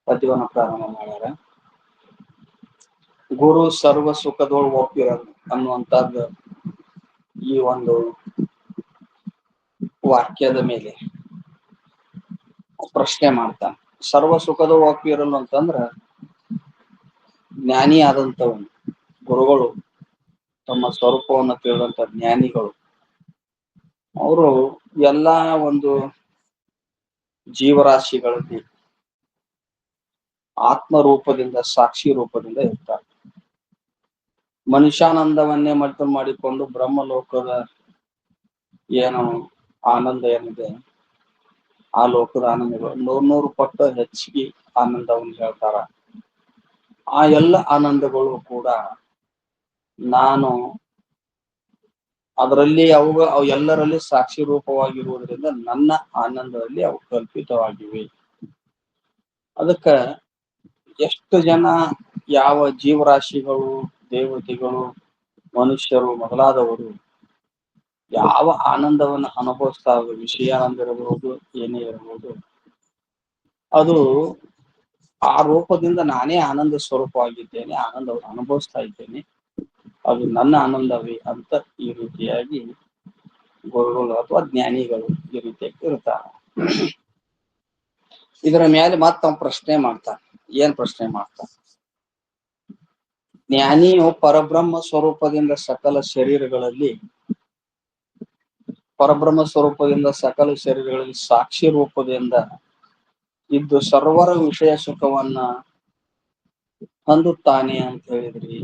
ಪದ್ಯವನ್ನ ಪ್ರಾರಂಭ ಮಾಡ್ಯಾರ. ಗುರು ಸರ್ವ ಸುಖದೊಳು ಒಪ್ಪಿರದು ಅನ್ನುವಂತದ್ದು ಈ ಒಂದು ವಾಕ್ಯದ ಮೇಲೆ ಪ್ರಶ್ನೆ ಮಾಡ್ತಾನೆ. ಸರ್ವ ಸುಖದ ಒಪ್ಪಿರಲು ಅಂತಂದ್ರ ಜ್ಞಾನಿ ಆದಂತವನು, ಗುರುಗಳು, ತಮ್ಮ ಸ್ವರೂಪವನ್ನು ತಿಳಿದಂತ ಜ್ಞಾನಿಗಳು, ಅವರು ಎಲ್ಲಾ ಒಂದು ಜೀವರಾಶಿಗಳಲ್ಲಿ ಆತ್ಮ ರೂಪದಿಂದ, ಸಾಕ್ಷಿ ರೂಪದಿಂದ ಇರ್ತಾರೆ. ಮನುಷ್ಯಾನಂದವನ್ನೇ ಮಾಡಿಕೊಂಡು ಬ್ರಹ್ಮಲೋಕದ ಏನು ಆನಂದ ಏನಿದೆ, ಆ ಲೋಕದ ಆನಂದಗಳು 100 ಪಟ್ಟು ಹೆಚ್ಚಿಗೆ ಆನಂದವನ್ನು ಹೇಳ್ತಾರ. ಆ ಎಲ್ಲ ಆನಂದಗಳು ಕೂಡ ನಾನು ಅದರಲ್ಲಿ ಅವು ಎಲ್ಲರಲ್ಲಿ ಸಾಕ್ಷಿ ರೂಪವಾಗಿರುವುದರಿಂದ ನನ್ನ ಆನಂದದಲ್ಲಿ ಅವು ಕಲ್ಪಿತವಾಗಿವೆ. ಅದಕ್ಕ ಎಷ್ಟು ಜನ ಯಾವ ಜೀವರಾಶಿಗಳು, ದೇವತೆಗಳು, ಮನುಷ್ಯರು ಮೊದಲಾದವರು ಯಾವ ಆನಂದವನ್ನು ಅನುಭವಿಸ್ತಾ ವಿಷಯಾನಂದ ಇರಬಹುದು, ಏನೇ ಇರಬಹುದು, ಅದು ಆ ರೂಪದಿಂದ ನಾನೇ ಆನಂದ ಸ್ವರೂಪವಾಗಿದ್ದೇನೆ, ಆನಂದವನ್ನು ಅನುಭವಿಸ್ತಾ ಇದ್ದೇನೆ, ಅದು ನನ್ನ ಆನಂದವೇ ಅಂತ ಈ ರೀತಿಯಾಗಿ ಗುರುಗಳು ಅಥವಾ ಜ್ಞಾನಿಗಳು ಈ ರೀತಿಯಾಗಿ ಇರ್ತಾರೆ. ಇದರ ಮೇಲೆ ಮತ್ತ ಪ್ರಶ್ನೆ ಮಾಡ್ತಾನೆ. ಏನ್ ಪ್ರಶ್ನೆ ಮಾಡ್ತಾನೆ? ಜ್ಞಾನಿಯು ಪರಬ್ರಹ್ಮ ಸ್ವರೂಪದಿಂದ ಸಕಲ ಶರೀರಗಳಲ್ಲಿ ಸಾಕ್ಷಿ ರೂಪದಿಂದ ಇದ್ದು ಸರ್ವರ ವಿಷಯ ಸುಖವನ್ನ ಹೊಂದುತ್ತಾನೆ ಅಂತ ಹೇಳಿದ್ರಿ.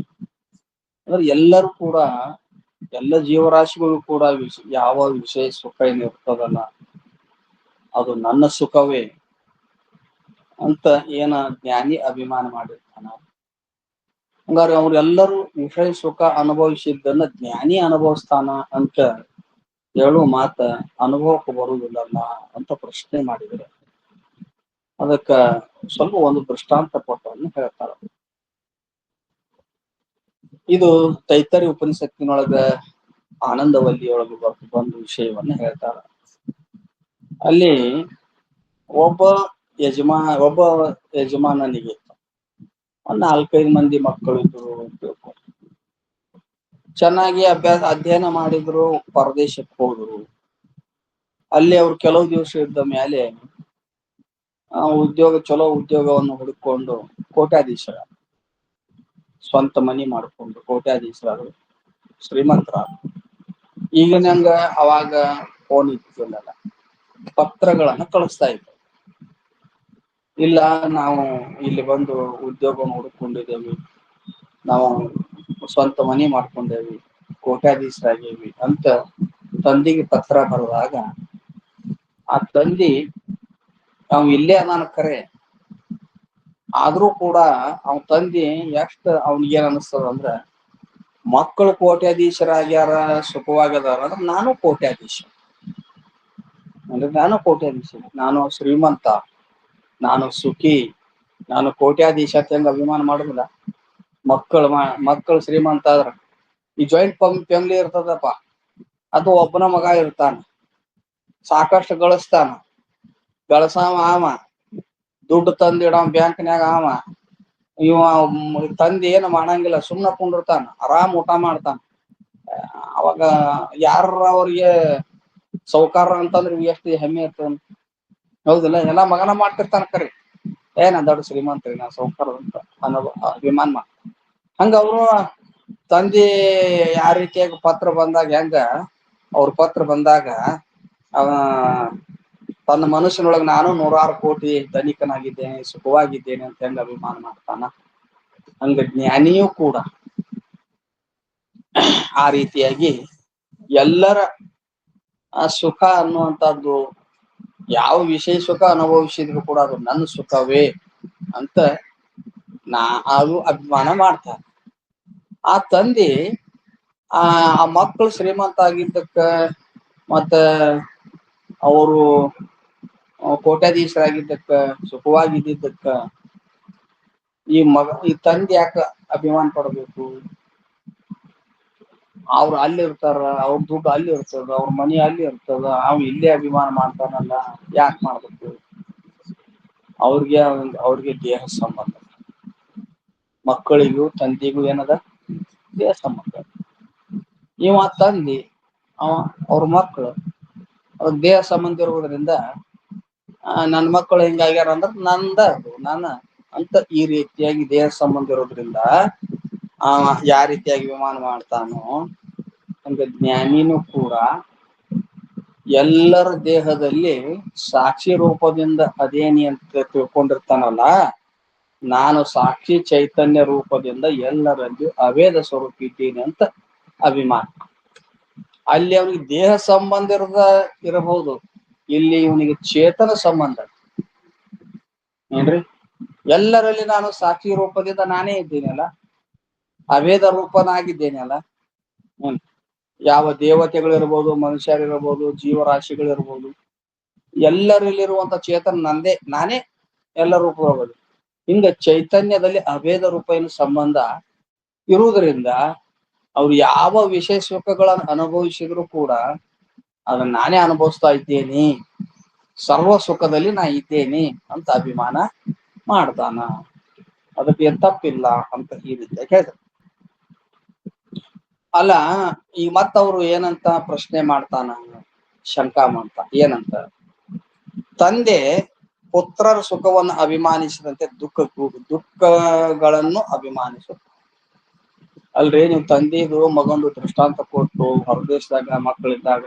ಅಂದ್ರೆ ಎಲ್ಲರೂ ಕೂಡ, ಎಲ್ಲ ಜೀವರಾಶಿಗಳು ಕೂಡ ಯಾವ ವಿಷಯ ಸುಖ ಏನಿರ್ತದಲ್ಲ ಅದು ನನ್ನ ಸುಖವೇ ಅಂತ ಏನ ಜ್ಞಾನಿ ಅಭಿಮಾನ ಮಾಡಿರ್ತಾನ. ಹಂಗಾರೆ ಅವ್ರೆಲ್ಲರೂ ವಿಷಯ ಸುಖ ಅನುಭವಿಸಿದ್ದನ್ನ ಜ್ಞಾನಿ ಅನುಭವಿಸ್ತಾನ ಅಂತ ಹೇಳು ಮಾತ ಅನುಭವಕ್ಕೆ ಬರುವುದಿಲ್ಲಲ್ಲ ಅಂತ ಪ್ರಶ್ನೆ ಮಾಡಿದರೆ ಅದಕ್ಕ ಸ್ವಲ್ಪ ಒಂದು ದೃಷ್ಟಾಂತ ಕೊಟ್ಟವನ್ನು ಹೇಳ್ತಾರ. ಇದು ತೈತರಿ ಉಪನಿಷತ್ತಿನೊಳಗ ಆನಂದವಲ್ಲಿಯೊಳಗೆ ಬಂದು ವಿಷಯವನ್ನ ಹೇಳ್ತಾರ. ಅಲ್ಲಿ ಒಬ್ಬ ಯಜಮಾನನಿಗೆ ಒಂದ್ 4-5 ಮಂದಿ ಮಕ್ಕಳು ಇದ್ರು ಅಂತ ತಿಳ್ಕೊಂಡು ಚೆನ್ನಾಗಿ ಅಧ್ಯಯನ ಮಾಡಿದ್ರು, ಪರದೇಶಕ್ಕೆ ಹೋದ್ರು. ಅಲ್ಲಿ ಅವ್ರು ಕೆಲವು ದಿವಸ ಇದ್ದ ಮೇಲೆ ಚಲೋ ಉದ್ಯೋಗವನ್ನು ಹುಡುಕೊಂಡು ಕೋಟ್ಯಾಧೀಶರ, ಸ್ವಂತ ಮನಿ ಮಾಡ್ಕೊಂಡು ಕೋಟ್ಯಾಧೀಶರಾದ್ರು, ಶ್ರೀಮಂತರಾದ್ರು. ಈಗಿನಂಗ ಅವಾಗ ಫೋನ್ ಇದ್ದಿಲ್ಲ, ಪತ್ರಗಳನ್ನ ಕಳಿಸ್ತಾ ಇದ್ರು. ಇಲ್ಲ, ನಾವು ಇಲ್ಲಿ ಬಂದು ಉದ್ಯೋಗ ಹುಡುಕೊಂಡಿದ್ದೇವೆ, ನಾವು ಸ್ವಂತ ಮನಿ ಮಾಡ್ಕೊಂಡೇವಿ, ಕೋಟ್ಯಾಧೀಶರಾಗೇವಿ ಅಂತ ತಂದೆಗೆ ಪತ್ರ ಬರೆದಾಗ ಆ ತಂದೆ ನಾವು ಇಲ್ಲೇ ಅದಾನ ಖರೆ, ಆದ್ರೂ ಕೂಡ ಅವನ ತಂದೆ ಎಷ್ಟು ಅವನಿಗೇನ್ ಅನಿಸ್ತದ ಅಂದ್ರ ಮಕ್ಕಳು ಕೋಟ್ಯಾಧೀಶರಾಗ್ಯಾರ, ಸುಖವಾಗ್ಯದಾರ ಅಂದ್ರೆ ನಾನು ಕೋಟ್ಯಾಧೀಶ, ನಾನು ಶ್ರೀಮಂತ, ನಾನು ಸುಖಿ, ನಾನು ಕೋಟ್ಯಾಧೀಶ ಅಂತ ಅಭಿಮಾನ ಮಾಡುದಿಲ್ಲ. ಮಕ್ಕಳು ಶ್ರೀಮಂತ ಆದ್ರ ಈ ಜಾಯಿಂಟ್ ಫ್ಯಾಮಿಲಿ ಇರ್ತದಪ್ಪ, ಅದು ಒಬ್ಬನ ಮಗ ಇರ್ತಾನ, ಸಾಕಷ್ಟು ಗಳಿಸ್ತಾನ, ಗಳಸಾವ ದುಡ್ಡು ತಂದಿಡ ಬ್ಯಾಂಕ್ನ್ಯಾಗ ಇವ ತಂದೆ ಏನು ಮಾಡಂಗಿಲ್ಲ, ಸುಮ್ಮನೆ ಕುಂಡಿರ್ತಾನ, ಆರಾಮ್ ಊಟ ಮಾಡ್ತಾನ. ಅವಾಗ ಯಾರ ಅವ್ರಿಗೆ ಸೌಕಾರ ಅಂತಂದ್ರೆ ಎಷ್ಟು ಹೆಮ್ಮೆ ಇರ್ತದ, ಹೌದಿಲ್ಲ? ಎಲ್ಲಾ ಮಗನ ಮಾಡ್ತಿರ್ತಾನ ಕರಿ, ನಾ ದೊಡ್ಡ ಶ್ರೀಮಂತರಿ, ನಾ ಸೌಕಾರ ಅಂತ ಅಭಿಮಾನ. ಹಂಗ ಅವರು ತಂದೆ ಯಾವ ರೀತಿಯಾಗಿ ಪತ್ರ ಬಂದಾಗ ಅವ್ರ ಪತ್ರ ಬಂದಾಗ ತನ್ನ ಮನುಷ್ಯನೊಳಗೆ ನಾನು 100 ಕೋಟಿ ಧನಿಕನಾಗಿದ್ದೇನೆ, ಸುಖವಾಗಿದ್ದೇನೆ ಅಂತ ಹೆಂಗ ಅಭಿಮಾನ ಮಾಡ್ತಾನ, ಹಂಗ ಜ್ಞಾನಿಯೂ ಕೂಡ ಆ ರೀತಿಯಾಗಿ ಎಲ್ಲರ ಆ ಸುಖ ಅನ್ನುವಂಥದ್ದು ಯಾವ ವಿಷಯ ಸುಖ ಅನುಭವಿಸಿದ್ರು ಕೂಡ ಅದು ನನ್ನ ಸುಖವೇ ಅಂತ ಅದು ಅಭಿಮಾನ ಮಾಡ್ತಾರೆ. ಆ ತಂದೆ ಆ ಮಕ್ಕಳು ಶ್ರೀಮಂತ ಆಗಿದ್ದಕ್ಕ ಮತ್ತ ಅವರು ಕೋಟ್ಯಾಧೀಶರಾಗಿದ್ದಕ್ಕ, ಸುಖವಾಗಿದ್ದಕ್ಕ ಈ ತಂದೆ ಯಾಕ ಅಭಿಮಾನ ಪಡಬೇಕು? ಅವ್ರು ಅಲ್ಲಿ ಇರ್ತಾರ, ಅವ್ರ ದುಡ್ಡು ಅಲ್ಲಿ ಇರ್ತದ, ಅವ್ರ ಮನಿ ಅಲ್ಲಿ ಇರ್ತದ, ಅವ್ ಇಲ್ಲೇ ಅಭಿಮಾನ ಮಾಡ್ತಾನಲ್ಲ, ಯಾಕೆ ಮಾಡ್ಬೇಕು? ಅವ್ರಿಗೆ ದೇಹ ಸಂಬಂಧ. ಮಕ್ಕಳಿಗೂ ತಂದೆಗೂ ಏನದ ದೇಹ ಸಂಬಂಧ. ಇವ ತಂದಿ ಅವ್ರ ಮಕ್ಕಳು ಅವ್ರ ದೇಹ ಸಂಬಂಧ ಇರುವುದರಿಂದ ನನ್ ಮಕ್ಕಳು ಹಿಂಗಾಗ್ಯಾರ ಅಂದ್ರ ನಂದ ಅದು ನಾನ ಅಂತ ಈ ರೀತಿಯಾಗಿ ದೇಹ ಸಂಬಂಧ ಇರೋದ್ರಿಂದ ಯಾವ ರೀತಿಯಾಗಿ ವಿಮಾನ ಮಾಡ್ತಾನೋ ಹಂಗ ಜ್ಞಾನಿನೂ ಕೂಡ ಎಲ್ಲರ ದೇಹದಲ್ಲಿ ಸಾಕ್ಷಿ ರೂಪದಿಂದ ಅದೇನಿ ಅಂತ ತಿಳ್ಕೊಂಡಿರ್ತಾನಲ್ಲ, ನಾನು ಸಾಕ್ಷಿ ಚೈತನ್ಯ ರೂಪದಿಂದ ಎಲ್ಲರಲ್ಲಿ ಅವೇದ ಸ್ವರೂಪ ಇದ್ದೀನಿ ಅಂತ ಅಭಿಮಾನ. ಅಲ್ಲಿ ಅವನಿಗೆ ದೇಹ ಸಂಬಂಧ ಇರಬಹುದು, ಇಲ್ಲಿ ಇವನಿಗೆ ಚೇತನ ಸಂಬಂಧ. ಏನ್ರಿ, ಎಲ್ಲರಲ್ಲಿ ನಾನು ಸಾಕ್ಷಿ ರೂಪದಿಂದ ನಾನೇ ಇದ್ದೇನಲ್ಲ, ಅವೇದ ರೂಪನಾಗಿದ್ದೇನಲ್ಲ. ಯಾವ ದೇವತೆಗಳಿರ್ಬೋದು, ಮನುಷ್ಯರಿರ್ಬೋದು, ಜೀವರಾಶಿಗಳಿರ್ಬೋದು, ಎಲ್ಲರಲ್ಲಿರುವಂತ ಚೇತನ ನಂದೇ, ನಾನೇ ಎಲ್ಲ ರೂಪ ಹೋಗೋದು. ಹಿಂಗ ಚೈತನ್ಯದಲ್ಲಿ ಅಭೇದ ರೂಪ ಏನು ಸಂಬಂಧ ಇರುವುದರಿಂದ ಅವ್ರು ಯಾವ ವಿಷಯ ಸುಖಗಳನ್ನು ಅನುಭವಿಸಿದ್ರು ಕೂಡ ಅದನ್ನ ನಾನೇ ಅನುಭವಿಸ್ತಾ ಇದ್ದೇನೆ, ಸರ್ವ ಸುಖದಲ್ಲಿ ನಾ ಇದ್ದೇನೆ ಅಂತ ಅಭಿಮಾನ ಮಾಡ್ತಾನ. ಅದಕ್ಕೆ ಏನ್ ತಪ್ಪಿಲ್ಲ ಅಂತ ಈ ರೀತಿ ಹೇಳಿದ್ರು. ಅಲ್ಲ, ಈಗ ಮತ್ತವ್ರು ಏನಂತ ಪ್ರಶ್ನೆ ಮಾಡ್ತಾನ, ಶಂಕಾ ಮಾಡ್ತಾ ಏನಂತ, ತಂದೆ ಪುತ್ರರ ಸುಖವನ್ನು ಅಭಿಮಾನಿಸಿದಂತೆ ದುಃಖಗಳನ್ನು ಅಭಿಮಾನಿಸುತ್ತ. ಅಲ್ರಿ, ನೀವು ತಂದೆದು ಮಗಂದು ದೃಷ್ಟಾಂತ ಕೊಟ್ಟು ಹೊರದೇಶದಾಗ ಮಕ್ಕಳಿದ್ದಾಗ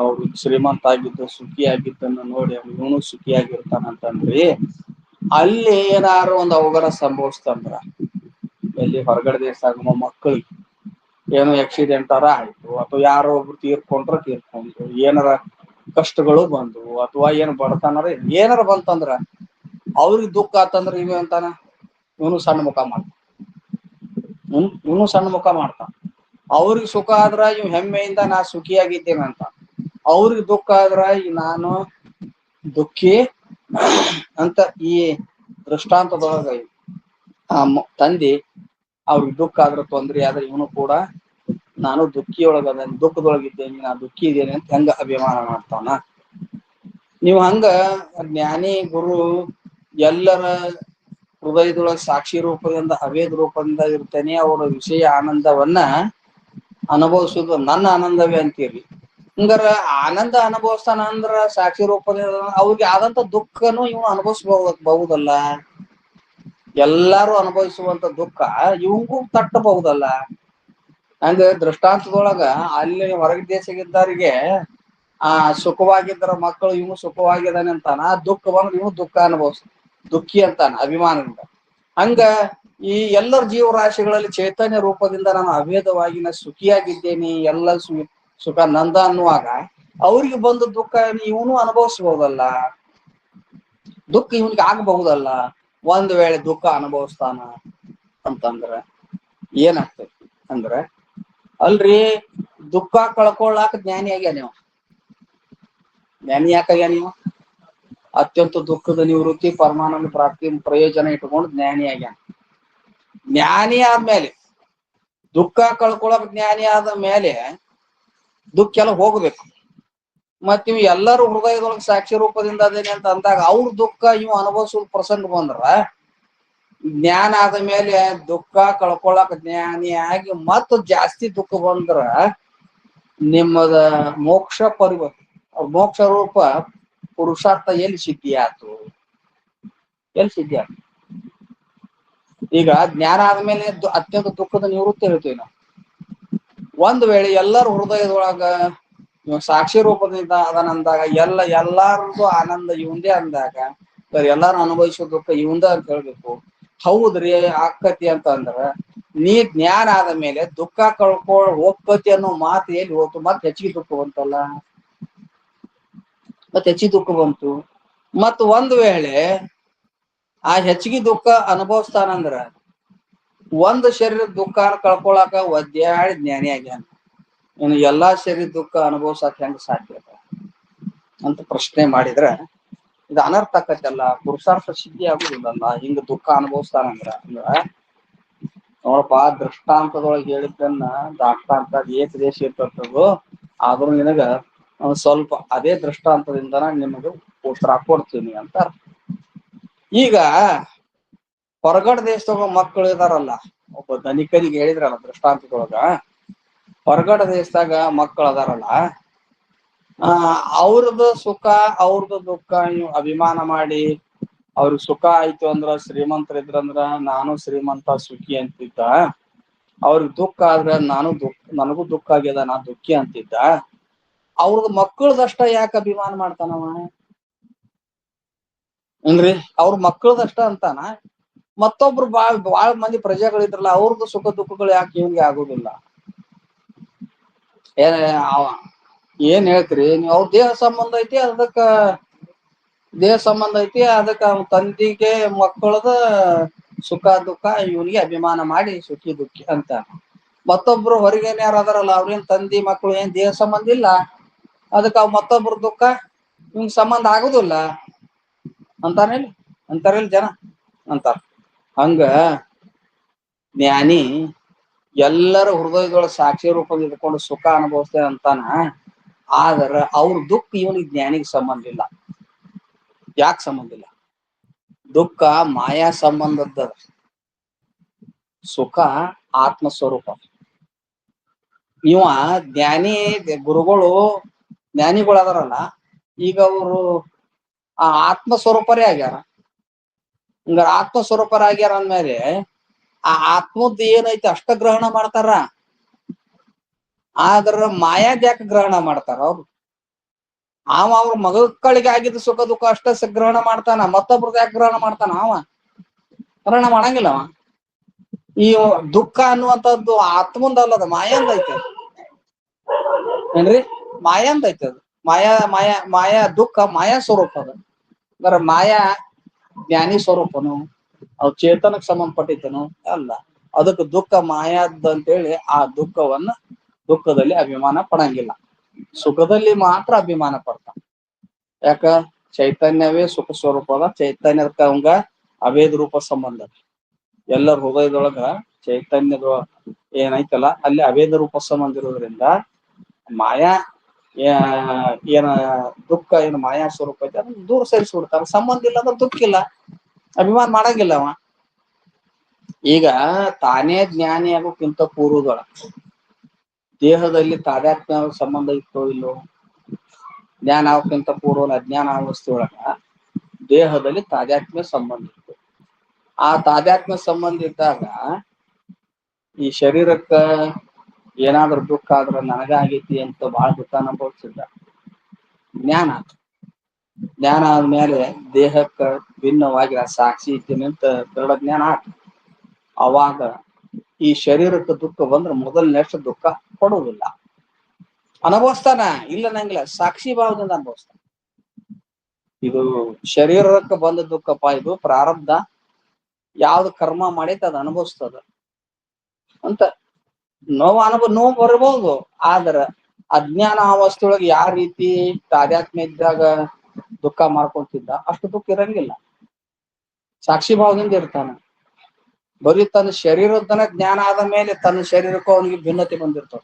ಅವ್ರು ಶ್ರೀಮಂತ ಆಗಿದ್ದು ಸುಖಿ ಆಗಿದ್ದನ್ನು ನೋಡಿ ಇವನು ಸುಖಿಯಾಗಿರ್ತಾನಂತಂದ್ರಿ, ಅಲ್ಲಿ ಏನಾರು ಒಂದು ಅವಘಡ ಸಂಭವಿಸ್ತಂದ್ರ, ಎಲ್ಲಿ ಹೊರಗಡೆ ದೇಶದಾಗ ಮಕ್ಕಳಿಗೆ ಏನೋ ಆಕ್ಸಿಡೆಂಟಾರ ಆಯ್ತು, ಅಥವಾ ಯಾರೋ ಒಬ್ರು ತೀರ್ಕೊಂಡ್ರು, ಏನಾರ ಕಷ್ಟಗಳು ಬಂದ್ವು, ಅಥವಾ ಏನ್ ಬಡತನಾರ ಏನಾರ ಬಂತಂದ್ರ ಅವ್ರಿಗೆ ದುಃಖ ಆತಂದ್ರ ಇವ ಅಂತಾನ, ಇವನು ಸಣ್ಣ ಮುಖ ಮಾಡ್ತಾನ. ಅವ್ರಿಗೆ ಸುಖ ಆದ್ರ ಇವ್ ಹೆಮ್ಮೆಯಿಂದ ನಾ ಸುಖಿಯಾಗಿದ್ದೇನಂತ, ಅವ್ರಿಗೆ ದುಃಖ ಆದ್ರ ನಾನು ದುಃಖಿ ಅಂತ ಈ ದೃಷ್ಟಾಂತದೊಳಗ ತಂದಿ ಅವ್ರಿಗೆ ದುಃಖ ಆದ್ರ ತೊಂದ್ರೆ ಆದ್ರೆ ಇವನು ಕೂಡ ನಾನು ದುಃಖದೊಳಗಿದ್ದೇನೆ, ನಾ ದುಃಖಿ ಇದ್ದೇನೆ ಅಂತ ಹೆಂಗ ಅಭಿಮಾನ ಮಾಡ್ತಾನ. ನೀವು ಹಂಗ ಜ್ಞಾನಿ ಗುರು ಎಲ್ಲರ ಹೃದಯದೊಳಗ ಸಾಕ್ಷಿ ರೂಪದಿಂದ ಅವೇದ ರೂಪದಿಂದ ಇರ್ತೇನೆ, ಅವರ ವಿಷಯ ಆನಂದವನ್ನ ಅನುಭವಿಸುದು ನನ್ನ ಆನಂದವೇ ಅಂತೀರಿ. ಹಂಗಾರ ಆನಂದ ಅನುಭವಿಸ್ತಾನ ಅಂದ್ರ ಸಾಕ್ಷಿ ರೂಪದಿಂದ ಅವ್ರಿಗೆ ಆದಂತ ದುಃಖನು ಇವು ಅನುಭವಿಸಬಹುದಲ್ಲ. ಎಲ್ಲಾರು ಅನುಭವಿಸುವಂತ ದುಃಖ ಇವಂಗೂ ತಟ್ಟಬಹುದಲ್ಲ. ಹಂಗ ದೃಷ್ಟಾಂತದೊಳಗ ಅಲ್ಲಿ ಹೊರಗ ದೇಶಗಿದ್ದವರಿಗೆ ಸುಖವಾಗಿದ್ದರ ಮಕ್ಕಳು ಇವನು ಸುಖವಾಗಿದ್ದಾನೆ ಅಂತಾನ, ದುಃಖ ಬಂದ್ರೆ ಇವನು ದುಃಖಿ ಅಂತಾನ ಅಭಿಮಾನದಿಂದ. ಹಂಗ ಈ ಎಲ್ಲರ ಜೀವರಾಶಿಗಳಲ್ಲಿ ಚೈತನ್ಯ ರೂಪದಿಂದ ನಾನು ಅಭೇದವಾಗಿ ನಾ ಸುಖಿಯಾಗಿದ್ದೇನೆ, ಎಲ್ಲ ಸುಖ ನಂದ ಅನ್ನುವಾಗ ಅವ್ರಿಗೆ ಬಂದ ದುಃಖ ಇವನು ಅನುಭವಿಸಬಹುದಲ್ಲ, ದುಃಖ ಇವನಿಗೆ ಆಗಬಹುದಲ್ಲ. ಒಂದ್ ವೇಳೆ ದುಃಖ ಅನುಭವಿಸ್ತಾನ ಅಂತಂದ್ರ ಏನಾಗ್ತೈತಿ ಅಂದ್ರ, ಅಲ್ರಿ ದುಃಖ ಕಳ್ಕೊಳ್ಳಾಕ ಜ್ಞಾನಿ ಆಗ್ಯಾನ ನೀವು. ಜ್ಞಾನಿ ಯಾಕಾಗ್ಯಾನ ನೀವು? ಅತ್ಯಂತ ದುಃಖದ ನಿವೃತ್ತಿ ಪರಮಾನಂದ ಪ್ರಾಪ್ತಿ ಪ್ರಯೋಜನ ಇಟ್ಕೊಂಡು ಜ್ಞಾನಿ ಆಗ್ಯಾನ. ಜ್ಞಾನಿ ಆದ್ಮೇಲೆ ದುಃಖ ಕಳ್ಕೊಳಕ್ ಜ್ಞಾನಿ ಆದ ಮೇಲೆ ದುಃಖ ಎಲ್ಲ ಹೋಗ್ಬೇಕು. ಮತ್ ಇವ್ ಎಲ್ಲರೂ ಹೃದಯದೊಳಗೆ ಸಾಕ್ಷಿ ರೂಪದಿಂದ ಅದೇನೆ ಅಂತ ಅಂದಾಗ ಅವ್ರ ದುಃಖ ಇವ್ ಅನುಭವಿಸೋದ್ ಪ್ರಸಂಗ ಬಂದ್ರ, ಜ್ಞಾನ ಆದ ಮೇಲೆ ದುಃಖ ಕಳ್ಕೊಳಕ್ ಜ್ಞಾನಿ ಆಗಿ ಮತ್ ಜಾಸ್ತಿ ದುಃಖ ಬಂದ್ರ ನಿಮ್ಮದ ಮೋಕ್ಷ ರೂಪ ಪುರುಷಾರ್ಥ ಎಲ್ಲಿ ಸಿದ್ಧಿ ಆತು? ಈಗ ಜ್ಞಾನ ಆದ್ಮೇಲೆ ಅತ್ಯಂತ ದುಃಖದ ನಿವೃತ್ತಿ ಹೇಳ್ತೀವಿ ನಾವು. ಒಂದ್ ವೇಳೆ ಎಲ್ಲರ ಹೃದಯದೊಳಗ ಸಾಕ್ಷಿ ರೂಪದಿಂದ ಅದನಂದಾಗ ಎಲ್ಲಾರದು ಆನಂದ ಇವಂದೇ ಅಂದಾಗ ಎಲ್ಲಾರು ಅನುಭವಿಸೋ ದುಃಖ ಇವಂದ ಅಂತ ಹೇಳ್ಬೇಕು. ಹೌದ್ರಿ ಆಕತಿ ಅಂತ ಅಂದ್ರ, ನೀ ಜ್ಞಾನ ಆದ ಮೇಲೆ ದುಃಖ ಹೋಗ್ಕತಿ ಅನ್ನೋ ಮಾತು ಎಲ್ಲಿ ಹೋತು? ಮತ್ ಹೆಚ್ಚಿಗೆ ದುಃಖ ಬಂತಲ್ಲ, ಮತ್ ಒಂದ್ ವೇಳೆ ಆ ಹೆಚ್ಚಿಗೆ ದುಃಖ ಅನುಭವಿಸ್ತಾನಂದ್ರ ಒಂದ್ ಶರೀರದ ದುಃಖ ಕಳ್ಕೊಳಕ ಒದ್ಯಾಡಿ ಜ್ಞಾನಿ ಆಗ್ಯಾನ, ಇನ್ನು ಎಲ್ಲಾ ಶರೀರ ದುಃಖ ಅನುಭವ್ಸಕ್ ಹೆಂಗ ಸಾಧ್ಯ ಅಂತ ಪ್ರಶ್ನೆ ಮಾಡಿದ್ರ ಇದು ಅನರ್ಥ ಆಕತ್ತಲ್ಲ, ಪುರುಷಾರ್ಥ ಸಿದ್ಧಿ ಆಗುದಿಲ್ಲಲ್ಲ ಹಿಂಗ ದುಃಖ ಅನುಭವಿಸ್ತಾನಂದ್ರ. ನೋಡಪ್ಪಾ, ದೃಷ್ಟಾಂತದೊಳಗೆ ಹೇಳಿದ್ದನ್ನ ದಾಷ್ಟಾಂತ ಏಕದೇಶ ಇರ್ತದ್ದು, ಆದ್ರೂ ನಿನಗ ಸ್ವಲ್ಪ ಅದೇ ದೃಷ್ಟಾಂತದಿಂದನ ನಿಮಗೆ ಉತ್ತರ ಕೊಡ್ತೀನಿ ಅಂತ. ಈಗ ಹೊರಗಡೆ ದೇಶದಾಗ ಮಕ್ಕಳು ಇದಾರಲ್ಲ, ಒಬ್ಬ ಧನಿಕರಿಗೆ ಹೇಳಿದ್ರಲ್ಲ ದೃಷ್ಟಾಂತದೊಳಗ, ಹೊರಗಡೆ ದೇಶದಾಗ ಮಕ್ಕಳು ಅದಾರಲ್ಲ, ಅವ್ರದ್ದು ಸುಖ ಅವ್ರದ್ದು ದುಃಖ ನೀವು ಅಭಿಮಾನ ಮಾಡಿ ಅವ್ರಿಗೆ ಸುಖ ಆಯ್ತು ಅಂದ್ರ, ಶ್ರೀಮಂತರಿದ್ರಂದ್ರ ನಾನು ಶ್ರೀಮಂತ ಸುಖಿ ಅಂತಿದ್ದ, ಅವ್ರಿಗೆ ದುಃಖ ಆದ್ರೆ ನನಗೂ ದುಃಖ ಆಗ್ಯದ ನಾ ದುಃಖಿ ಅಂತಿದ್ದ. ಅವ್ರದ್ದು ಮಕ್ಕಳದಷ್ಟ ಯಾಕೆ ಅಭಿಮಾನ ಮಾಡ್ತಾನವ ಅಂದ್ರಿ? ಅವ್ರ ಮಕ್ಕಳದಷ್ಟ ಅಂತಾನ, ಮತ್ತೊಬ್ರು ಬಾಳ ಮಂದಿ ಪ್ರಜೆಗಳಿದ್ರಲ್ಲ ಅವ್ರದ್ದು ಸುಖ ದುಃಖಗಳು ಯಾಕೆ ಇವ್ನಿಗೆ ಆಗುದಿಲ್ಲ? ಏನ್ ಹೇಳ್ತೀರಿ ನೀವು? ಅವ್ರ ದೇಹ ಸಂಬಂಧ ಐತಿ, ಅದಕ್ಕ ಅವ್ನ ತಂದಿಗೆ ಮಕ್ಕಳದ ಸುಖ ದುಃಖ ಇವನಿಗೆ ಅಭಿಮಾನ ಮಾಡಿ ಸುಖಿ ದುಃಖಿ ಅಂತ. ಮತ್ತೊಬ್ರು ಹೊರಗೇನ್ ಯಾರು ಅದಾರಲ್ಲ, ಅವ್ರೇನ್ ತಂದಿ ಮಕ್ಕಳು ಏನ್ ದೇಹ ಸಂಬಂಧ ಇಲ್ಲ, ಅದಕ್ಕ ಅವ್ ಮತ್ತೊಬ್ರು ದುಃಖ ಇವ್ನ ಸಂಬಂಧ ಆಗುದಿಲ್ಲ ಅಂತಾರೇಲಿ ಜನ ಅಂತಾರ. ಹಂಗ ಜ್ಞಾನಿ ಎಲ್ಲರ ಹೃದಯದೊಳ ಸಾಕ್ಷಿ ರೂಪ ಇದ್ಕೊಂಡು ಸುಖ ಅನುಭವಿಸ್ತೇನೆ ಅಂತಾನ. ಆದ್ರ ಅವ್ರ ದುಃಖ ಇವನಿಗೆ ಜ್ಞಾನಿಗೆ ಸಂಬಂಧ ಇಲ್ಲ. ಯಾಕೆ ಸಂಬಂಧ ಇಲ್ಲ? ದುಃಖ ಮಾಯಾ ಸಂಬಂಧದ, ಸುಖ ಆತ್ಮ ಸ್ವರೂಪ. ಇವ ಜ್ಞಾನಿ ಗುರುಗಳು ಜ್ಞಾನಿಗಳು ಅದಾರಲ್ಲ, ಈಗ ಅವರು ಆ ಆತ್ಮ ಸ್ವರೂಪರೇ ಆಗ್ಯಾರ. ಹಂಗಾರ ಆತ್ಮ ಸ್ವರೂಪರಾಗ್ಯಾರ ಅಂದ್ಮೇಲೆ ಆ ಆತ್ಮದ್ದು ಏನೈತಿ ಅಷ್ಟ ಗ್ರಹಣ ಮಾಡ್ತಾರ. ಆದ್ರ ಮಾಯಾದ ಯಾಕೆ ಗ್ರಹಣ ಮಾಡ್ತಾರ ಅವ್ರು? ಅವ್ರ ಮಕ್ಕಳಿಗೆ ಆಗಿದ್ದ ಸುಖ ದುಃಖ ಅಷ್ಟ ಗ್ರಹಣ ಮಾಡ್ತಾನ, ಮತ್ತೊಬ್ರದ್ದು ಯಾಕೆ ಗ್ರಹಣ ಮಾಡ್ತಾನ? ಗ್ರಹಣ ಮಾಡಂಗಿಲ್ಲ ಅವ. ಈ ದುಃಖ ಅನ್ನುವಂಥದ್ದು ಆತ್ಮಂದ ಅಲ್ಲದ, ಮಾಯಾಂದ ಐತೆ. ಏನ್ರಿ? ಮಾಯಾಂದ ಐತೆ ಅದು. ಮಾಯಾ ದುಃಖ ಮಾಯಾ ಸ್ವರೂಪ ಅದ. ಅಂದ್ರೆ ಮಾಯಾ ಜ್ಞಾನಿ ಸ್ವರೂಪನು, ಅವ್ ಚೇತನಕ್ಕೆ ಸಂಬಂಧಪಟ್ಟಿದ್ದನು ಅಲ್ಲ. ಅದಕ್ಕೆ ದುಃಖ ಮಾಯಾದ್ದು ಅಂತೇಳಿ ಆ ದುಃಖದಲ್ಲಿ ಅಭಿಮಾನ ಪಡಂಗಿಲ್ಲ. ಸುಖದಲ್ಲಿ ಮಾತ್ರ ಅಭಿಮಾನ ಪಡ್ತಾನ. ಯಾಕ? ಚೈತನ್ಯವೇ ಸುಖ ಸ್ವರೂಪ ಅದ. ಚೈತನ್ಯದಕ್ಕ ಅವಂಗ ಅಭೇದ ರೂಪ ಸಂಬಂಧ. ಎಲ್ಲರ ಹೃದಯದೊಳಗ ಚೈತನ್ಯದ ಏನೈತಲ್ಲ ಅಲ್ಲಿ ಅಭೇದ ರೂಪ ಸಂಬಂಧ ಇರೋದ್ರಿಂದ ಮಾಯಾ ಏನ ದುಃಖ ಏನು ಮಾಯಾ ಸ್ವರೂಪ ಐತೆ ಅದನ್ನ ದೂರ ಸರಿಸ್ಬಿಡ್ತಾರ. ಸಂಬಂಧ ಇಲ್ಲ ಅಂದ್ರೆ ದುಃಖ ಇಲ್ಲ, ಅಭಿಮಾನ ಮಾಡಂಗಿಲ್ಲ ಅವ. ಈಗ ತಾನೇ ಜ್ಞಾನಿ ಆಗೋಕ್ಕಿಂತ ಪೂರ್ವದೊಳ ದೇಹದಲ್ಲಿ ತಾದಾತ್ಮ್ಯ ಸಂಬಂಧ ಇತ್ತೋ ಇಲ್ಲೋ? ಜ್ಞಾನ ಆಗೋಕ್ಕಿಂತ ಪೂರ್ವ ಅಜ್ಞಾನ ಅವಸ್ಥೆ ಒಳಗ ದೇಹದಲ್ಲಿ ತಾದಾತ್ಮ್ಯ ಸಂಬಂಧ ಇತ್ತು. ಆ ತಾದಾತ್ಮ್ಯ ಸಂಬಂಧ ಇದ್ದಾಗ ಈ ಶರೀರಕ್ಕ ಏನಾದ್ರೂ ದುಃಖ ಆದ್ರ ನನಗಾಗೈತಿ ಅಂತ ಬಹಳ ದುಃಖ ಅನುಭವಿಸಿದ್ದ. ಜ್ಞಾನ ಆದ್ಮೇಲೆ ದೇಹಕ್ಕ ಭಿನ್ನವಾಗಿ ಸಾಕ್ಷಿ ಇದ್ದೀನಿ ಅಂತ ದೃಢ ಜ್ಞಾನ ಆತ. ಅವಾಗ ಈ ಶರೀರಕ್ಕೆ ದುಃಖ ಬಂದ್ರೆ ಮೊದಲನೇಷ್ಟು ದುಃಖ ಪಡುವುದಿಲ್ಲ, ಅನುಭವಿಸ್ತಾನ. ಇಲ್ಲ ನಂಗಿಲ್ಲ, ಸಾಕ್ಷಿ ಭಾವದಿಂದ ಅನುಭವಿಸ್ತಾನ. ಇದು ಶರೀರಕ್ಕೆ ಬಂದ ದುಃಖಪ್ಪ, ಇದು ಪ್ರಾರಬ್ಧ, ಯಾವ್ದು ಕರ್ಮ ಮಾಡೈತೆ ಅದು ಅನುಭವಿಸ್ತದ ಅಂತ. ನೋವು ಬರ್ಬೋದು, ಆದ್ರ ಅಜ್ಞಾನ ಅವಸ್ಥೆಯೊಳಗೆ ಯಾವ ರೀತಿ ತಾದಾತ್ಮ್ಯ ಇದ್ದಾಗ ದುಃಖ ಮಾಡ್ಕೊಂತಿದ್ದ ಅಷ್ಟು ದುಃಖ ಇರಂಗಿಲ್ಲ. ಸಾಕ್ಷಿ ಭಾವದಿಂದ ಇರ್ತಾನ. ಬರೀ ತನ್ನ ಶರೀರದನ ಜ್ಞಾನ ಆದ ಮೇಲೆ ತನ್ನ ಶರೀರಕ್ಕೂ ಅವನಿಗೆ ಭಿನ್ನತೆ ಬಂದಿರ್ತಾವ,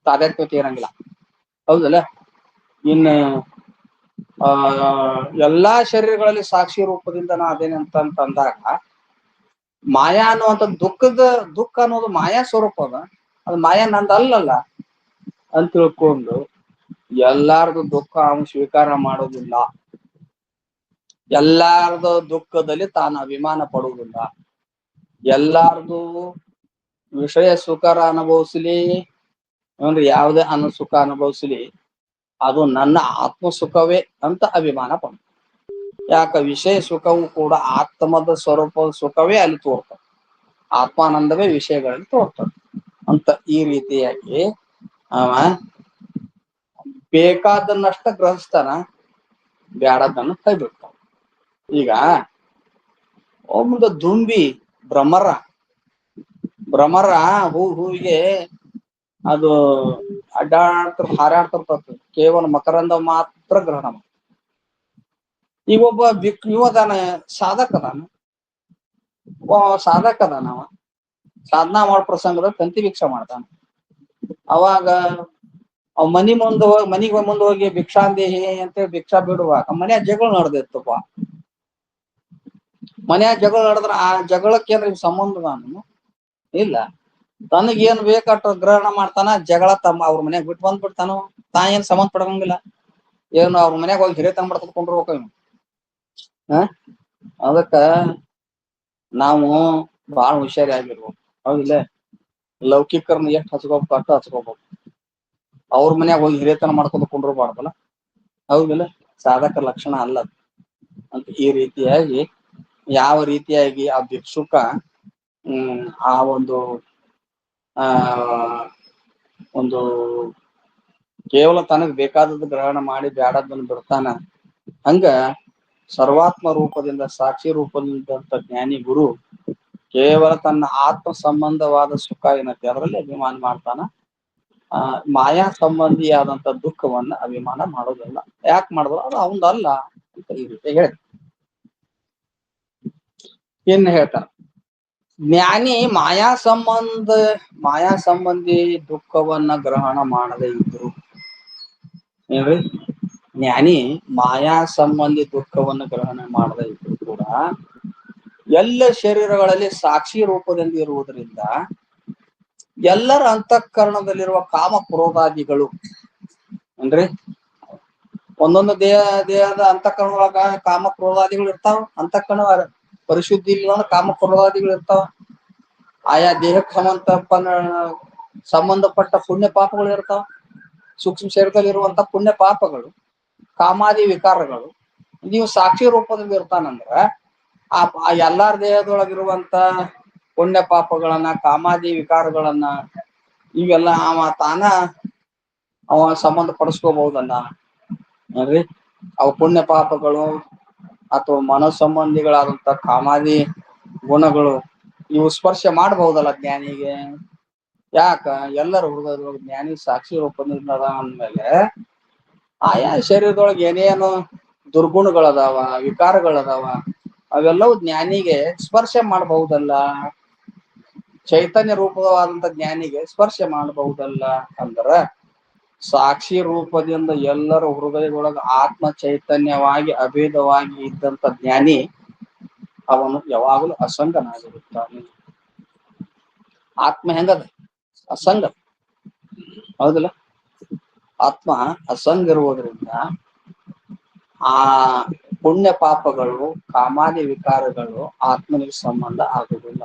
ತಾದಾತ್ಮ್ಯತೆ ಇರಂಗಿಲ್ಲ. ಹೌದಲ್ಲ? ಇನ್ನು ಎಲ್ಲಾ ಶರೀರಗಳಲ್ಲಿ ಸಾಕ್ಷಿ ರೂಪದಿಂದ ನಾ ಅದೇನೆ ಅಂತಂದಾಗ ಮಾಯಾ ಅನ್ನುವಂಥ ದುಃಖ ಅನ್ನೋದು ಮಾಯಾ ಸ್ವರೂಪ ಅದ, ಅದು ಮಾಯಾ ನಂದು ಅಲ್ಲಲ್ಲ ಅಂತ ತಿಳ್ಕೊಂಡು ಎಲ್ಲಾರ್ದು ದುಃಖ ಅವನು ಸ್ವೀಕಾರ ಮಾಡೋದಿಲ್ಲ. ಎಲ್ಲಾರ್ದು ದುಃಖದಲ್ಲಿ ತಾನು ಅಭಿಮಾನ ಪಡುವುದಿಲ್ಲ. ಎಲ್ಲಾರ್ದು ವಿಷಯ ಸುಖರ ಅನುಭವಿಸ್ಲಿ ಅಂದ್ರೆ ಯಾವುದೇ ಸುಖ ಅನುಭವಿಸ್ಲಿ ಅದು ನನ್ನ ಆತ್ಮ ಸುಖವೇ ಅಂತ ಅಭಿಮಾನ ಪಡ. ಯಾಕ? ವಿಷಯ ಸುಖವು ಕೂಡ ಆತ್ಮದ ಸ್ವರೂಪದ ಸುಖವೇ ಅಲ್ಲಿ ತೋರ್ತದೆ, ಆತ್ಮಾನಂದವೇ ವಿಷಯಗಳಲ್ಲಿ ತೋರ್ತದೆ ಅಂತ. ಈ ರೀತಿಯಾಗಿ ಅವ ಬೇಕಾದನ್ನಷ್ಟ ಗ್ರಹಿಸ್ತಾನ, ಬ್ಯಾಡದನ್ನ ಕೈ ಬಿಡ್ತಾನ. ಈಗ ಒಮ್ಮದ ದುಂಬಿ ಭ್ರಮರ ಹೂವಿಗೆ ಅದು ಹಾರಾಡ್ತಿರ್ತದೆ, ಕೇವಲ ಮಕರಂದ ಮಾತ್ರ ಗ್ರಹಣ. ಈಗ ಒಬ್ಬ ಇವದಾನ ಸಾಧಕ ಅದಾನ, ಸಾಧನಾ ಮಾಡೋ ಪ್ರಸಂಗದ ತಂತಿ ಭಿಕ್ಷಾ ಮಾಡ್ತಾನ. ಅವಾಗ ಅವ್ ಮನಿಗೆ ಮುಂದೆ ಹೋಗಿ ಭಿಕ್ಷಾಂದೇಹಿ ಅಂತೇಳಿ ಭಿಕ್ಷಾ ಬಿಡುವಾಗ ಮನೆಯ ಜಗಳ ನಡೆದಿತ್ತಪ್ಪ. ಮನ್ಯಾಗ ಜಗಳ ನಡೆದ್ರ ಆ ಜಗಳಕ್ಕೆ ಏನ್ರ ಸಂಬಂಧ ನಾನು ಇಲ್ಲ. ತನಗೇನ್ ಬೇಕಟ್ಟು ಗ್ರಹಣ ಮಾಡ್ತಾನ, ಜಗಳ ತಮ್ಮ ಅವ್ರ ಮನ್ಯಾಗ ಬಿಟ್ಟು ಬಂದ್ಬಿಡ್ತಾನು. ತಾ ಏನ್ ಸಂಬಂಧ ಪಡ್ಕಂಗಿಲ್ಲ. ಏನು ಅವ್ರ ಮನ್ಯಾಗ ಹೋಗಿ ಹಿರಿಯ ತಂದ್ ಕೊಂಡ್ರಬೇಕು ಇವ್ನು. ಅದಕ್ಕ ನಾವು ಬಾಳ ಹುಷಾರಿಯಾಗಿರ್ಬೇಕು. ಹೌದಿಲ್ಲ? ಲೌಕಿಕರನ್ನ ಎಷ್ಟು ಹಚ್ಕೋಬೇಕು ಅಷ್ಟು ಹಚ್ಕೋಬೇಕು. ಅವ್ರ ಮನ್ಯಾಗ ಹೋಗಿ ಹಿರಿಯತನ ಮಾಡ್ಕೊಂಡು ಕುಂಡ್ರಬಾರ್ದಲ್ಲ. ಹೌದಿಲ್ಲ? ಸಾಧಕ ಲಕ್ಷಣ ಅಲ್ಲ ಅಂತ. ಈ ರೀತಿಯಾಗಿ ಯಾವ ರೀತಿಯಾಗಿ ಆ ಭಿಕ್ಷುಕ ಆ ಒಂದು ಒಂದು ಕೇವಲ ತನಗ್ ಬೇಕಾದದ್ದು ಗ್ರಹಣ ಮಾಡಿ ಬ್ಯಾಡದನ್ನು ಬಿಡ್ತಾನ, ಹಂಗ ಸರ್ವಾತ್ಮ ರೂಪದಿಂದ ಸಾಕ್ಷಿ ರೂಪದಿಂದಂತ ಜ್ಞಾನಿ ಗುರು ಕೇವಲ ತನ್ನ ಆತ್ಮ ಸಂಬಂಧವಾದ ಸುಖ ಏನೈತಿ ಅದರಲ್ಲಿ ಅಭಿಮಾನ ಮಾಡ್ತಾನ. ಮಾಯಾ ಸಂಬಂಧಿಯಾದಂತ ದುಃಖವನ್ನ ಅಭಿಮಾನ ಮಾಡೋದಿಲ್ಲ. ಯಾಕೆ ಮಾಡಿದ್ರು ಅದು ಅವಂದಲ್ಲ ಅಂತ ಈ ರೀತಿ ಹೇಳಿ ಇನ್ನು ಹೇಳ್ತಾನ. ಜ್ಞಾನಿ ಮಾಯಾ ಸಂಬಂಧಿ ದುಃಖವನ್ನ ಗ್ರಹಣ ಮಾಡದೇ ಇದ್ರು ಏನ್ರಿ, ಜ್ಞಾನಿ ಮಾಯಾ ಸಂಬಂಧಿ ದುಃಖವನ್ನು ಗ್ರಹಣ ಮಾಡದೇ ಇದ್ರು ಕೂಡ ಎಲ್ಲ ಶರೀರಗಳಲ್ಲಿ ಸಾಕ್ಷಿ ರೂಪದಲ್ಲಿ ಇರುವುದರಿಂದ ಎಲ್ಲರ ಅಂತಃಕರಣದಲ್ಲಿರುವ ಕಾಮ ಕ್ರೋಧಾದಿಗಳು ಅಂದ್ರೆ ಒಂದೊಂದು ದೇಹದ ಅಂತಃಕರಣದೊಳಗ ಕಾಮ ಕ್ರೋಧಾದಿಗಳು ಇರ್ತಾವ. ಅಂತಃಕರಣ ಪರಿಶುದ್ಧಿ ಇಲ್ಲ ಕಾಮ ಕ್ರೋಧಾದಿಗಳು ಇರ್ತಾವ. ಆಯಾ ದೇಹಕ್ಕೆ ಸಂಬಂಧಪಟ್ಟ ಪುಣ್ಯ ಪಾಪಗಳು ಇರ್ತಾವ. ಸೂಕ್ಷ್ಮ ಶರೀರದಲ್ಲಿರುವಂತ ಪುಣ್ಯ ಪಾಪಗಳು, ಕಾಮಾದಿ ವಿಕಾರಗಳು ನೀವು ಸಾಕ್ಷಿ ರೂಪದಲ್ಲಿ ಇರ್ತಾನಂದ್ರ ಆ ಎಲ್ಲಾರ ದೇಹದೊಳಗಿರುವಂತ ಪುಣ್ಯ ಪಾಪಗಳನ್ನ, ಕಾಮಾದಿ ವಿಕಾರಗಳನ್ನ ಇವೆಲ್ಲ ಅವ ಸಂಬಂಧ ಪಡಿಸ್ಕೋಬಹುದಲ್ಲ. ನೋಡ್ರಿ, ಅವು ಪುಣ್ಯ ಪಾಪಗಳು ಅಥವಾ ಮನೋಸಂಬಂಧಿಗಳಾದಂತ ಕಾಮಾದಿ ಗುಣಗಳು ಇವು ಸ್ಪರ್ಶ ಮಾಡಬಹುದಲ್ಲ ಜ್ಞಾನಿಗೆ. ಯಾಕ? ಎಲ್ಲರ ಹೃದಯದೊಳಗೆ ಜ್ಞಾನಿ ಸಾಕ್ಷಿ ರೂಪದಿಂದ ಅಂದ್ಮೇಲೆ ಆಯಾ ಶರೀರದೊಳಗೆ ಏನೇನು ದುರ್ಗುಣಗಳದಾವ, ವಿಕಾರಗಳದಾವ, ಅವೆಲ್ಲವೂ ಜ್ಞಾನಿಗೆ ಸ್ಪರ್ಶ ಮಾಡಬಹುದಲ್ಲ. ಚೈತನ್ಯ ರೂಪವಾದಂತ ಜ್ಞಾನಿಗೆ ಸ್ಪರ್ಶ ಮಾಡಬಹುದಲ್ಲ. ಅಂದ್ರ ಸಾಕ್ಷಿ ರೂಪದಿಂದ ಎಲ್ಲರ ಹೃದಯದೊಳಗ ಆತ್ಮ ಚೈತನ್ಯವಾಗಿ ಅಭೇದವಾಗಿ ಇದ್ದಂತ ಜ್ಞಾನಿ ಅವನು ಯಾವಾಗಲೂ ಅಸಂಗನಾಗಿರುತ್ತಾನೆ. ಆತ್ಮ ಹೆಂಗದ? ಅಸಂಗ. ಹೌದಿಲ್ಲ? ಆತ್ಮ ಅಸಂಗ ಇರುವುದರಿಂದ ಆ ಪುಣ್ಯ ಪಾಪಗಳು, ಕಾಮಾದಿ ವಿಕಾರಗಳು ಆತ್ಮನಿಗೆ ಸಂಬಂಧ ಆಗುವುದಿಲ್ಲ.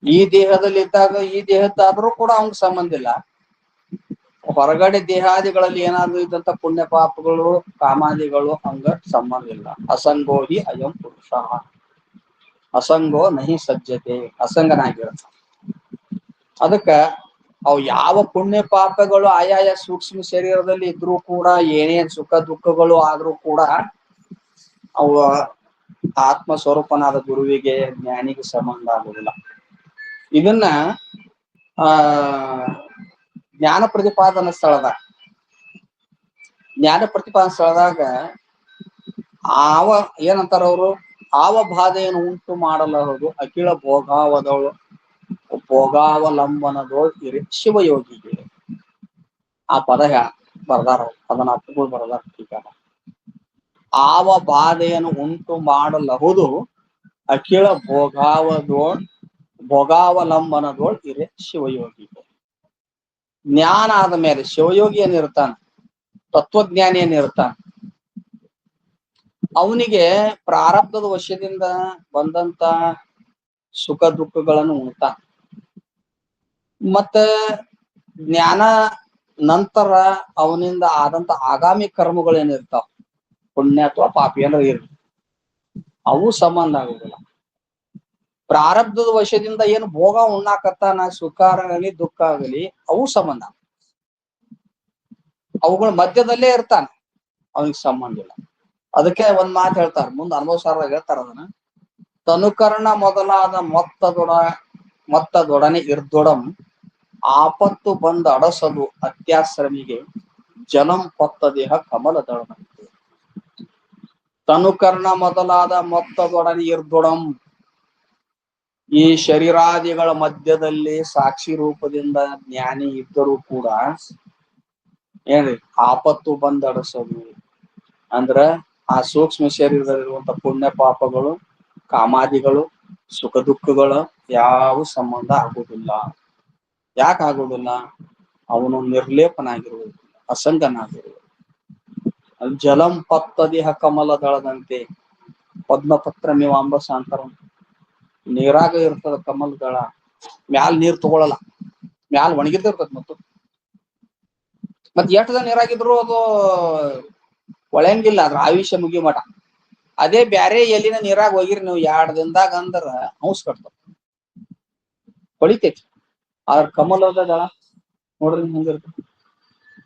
ಈ ದೇಹದಲ್ಲಿ ಇದ್ದಾಗ ಈ ದೇಹದ್ದಾದ್ರೂ ಕೂಡ ಅವನಿಗೆ ಸಂಬಂಧ ಇಲ್ಲ. ಹೊರಗಡೆ ದೇಹಾದಿಗಳಲ್ಲಿ ಏನಾದ್ರು ಇದ್ದಂತ ಪುಣ್ಯ ಪಾಪಗಳು, ಕಾಮಾದಿಗಳು ಹಂಗ ಸಂಬಂಧ ಇಲ್ಲ. ಅಸಂಗೋಹಿ ಅಯಂ ಪುರುಷ, ಅಸಂಗೋ ನಹಿ ಸಜ್ಜತೆ, ಅಸಂಗನಾಗಿರತ್ತ. ಅದಕ್ಕ ಅವು ಯಾವ ಪುಣ್ಯ ಪಾಪಗಳು ಆಯಾಯ ಸೂಕ್ಷ್ಮ ಶರೀರದಲ್ಲಿ ಇದ್ರೂ ಕೂಡ, ಏನೇನ್ ಸುಖ ದುಃಖಗಳು ಆದ್ರೂ ಕೂಡ ಅವು ಆತ್ಮ ಸ್ವರೂಪನಾದ ಗುರುವಿಗೆ, ಜ್ಞಾನಿಗೆ ಸಂಬಂಧ ಆಗುದಿಲ್ಲ. ಇದನ್ನ ಜ್ಞಾನ ಪ್ರತಿಪಾದನಾ ಸ್ಥಳದಾಗ ಏನಂತಾರ ಅವರು, ಆವ ಬಾಧೆಯನ್ನು ಉಂಟು ಮಾಡಲಾರದು ಅಖಿಳ ಭೋಗಾವಲಂಬನದೋ ಇರಿ ಶಿವಯೋಗಿಗೆ. ಆ ಪದ ಬರ್ದಾರ, ಅದನ್ನ ಅಪ್ಪಗಳು ಬರ್ದಾರ. ಆವ ಬಾಧೆಯನ್ನು ಉಂಟು ಮಾಡಲಹುದು ಅಖಿಳ ಭೋಗಾವಲಂಬನದೋಳ್ ಇರೆ ಶಿವಯೋಗಿಗೆ. ಜ್ಞಾನ ಆದ ಮೇಲೆ ಶಿವಯೋಗಿ ಏನಿರ್ತಾನ, ತತ್ವಜ್ಞಾನಿ ಏನಿರ್ತಾನ, ಅವನಿಗೆ ಪ್ರಾರಬ್ಧದ ವಶದಿಂದ ಬಂದಂತ ಸುಖ ದುಃಖಗಳನ್ನು ಉಂಟ, ಮತ್ತ ಜ್ಞಾನ ನಂತರ ಅವನಿಂದ ಆದಂತ ಆಗಾಮಿ ಕರ್ಮಗಳೇನಿರ್ತಾವ, ಪುಣ್ಯ ಅಥವಾ ಪಾಪಿ ಏನಾರ ಇರ್ಲಿ, ಅವು ಸಂಬಂಧ ಆಗುದಿಲ್ಲ. ಪ್ರಾರಬ್ಧದ ವಶದಿಂದ ಏನು ಭೋಗ ಉಣ್ಣಾಕತ್ತಾನ, ಸುಖ ಆಗಲಿ ದುಃಖ ಆಗಲಿ, ಅವು ಸಂಬಂಧ. ಅವುಗಳ ಮಧ್ಯದಲ್ಲೇ ಇರ್ತಾನೆ, ಅವನಿಗೆ ಸಂಬಂಧ ಇಲ್ಲ. ಅದಕ್ಕೆ ಒಂದ್ ಮಾತು ಹೇಳ್ತಾರ, ಮುಂದೆ ಅನುಭವಸಾರದಾಗ ಹೇಳ್ತಾರ ಅದನ್ನ. ತನುಕರ್ಣ ಮೊದಲಾದ ಮೊತ್ತದೊಡನೆ ಇರ್ದೊಡಂ ಆಪತ್ತು ಬಂದ ಅಡಸದು ಅತ್ಯಾಶ್ರಮಿಗೆ ಜನಂ ಪೊತ್ತ ದೇಹ ಕಮಲದೊಡನಂತೆ. ತನುಕರ್ಣ ಮೊದಲಾದ ಮೊತ್ತದೊಡನೆ ಇರ್ದೊಡಂ, ಈ ಶರೀರಾದಿಗಳ ಮಧ್ಯದಲ್ಲಿ ಸಾಕ್ಷಿ ರೂಪದಿಂದ ಜ್ಞಾನಿ ಇದ್ದರೂ ಕೂಡ ಏನ್ರಿ, ಆಪತ್ತು ಬಂದ ಅಡಸೋದು ಅಂದ್ರ ಆ ಸೂಕ್ಷ್ಮ ಶರೀರದಲ್ಲಿರುವಂತ ಪುಣ್ಯ ಪಾಪಗಳು, ಕಾಮಾದಿಗಳು ಸುಖ ದುಃಖಗಳು ಯಾವ ಸಂಬಂಧ ಆಗುವುದಿಲ್ಲ. ಯಾಕೆ ಆಗುವುದಿಲ್ಲ? ಅವನು ನಿರ್ಲೇಪನಾಗಿರುವುದು, ಅಸಂಗನಾಗಿರುವುದು. ಜಲಂ ಪತ್ತದಿಹ ಕಮಲದಳದಂತೆ ಪದ್ಮಪತ್ರ ಮೀವಾಂಬಸ ಅಂತಾರ. ನೀರಾಗ ಇರ್ತದ ಕಮಲದಳ, ಮ್ಯಾಲ ನೀರ್ ತಗೊಳಲ್ಲ, ಮ್ಯಾಲ ಒಣಗಿದ್ದಿರ್ತದ. ಮತ್ ಎಷ್ಟದ ನೀರಾಗಿದ್ರು ಅದು ಒಳಂಗಿಲ್ಲ, ಅದ್ರ ಆಯುಷ್ಯ ಮುಗಿ ಮಠ. ಅದೇ ಬ್ಯಾರೆ ಎಲ್ಲಿನ ನೀರಾಗ ಹೋಗಿರಿ ನೀವು 2 ದಿನದಾಗ ಅಂದ್ರ ಹೌಸ್ ಕಟ್ತಾವ, ಹೊಳಿತೈತಿ. ಆದ್ರ ಕಮಲದ ದಳ ನೋಡ್ರಿ ಹೆಂಗಿರ್ತದೆ.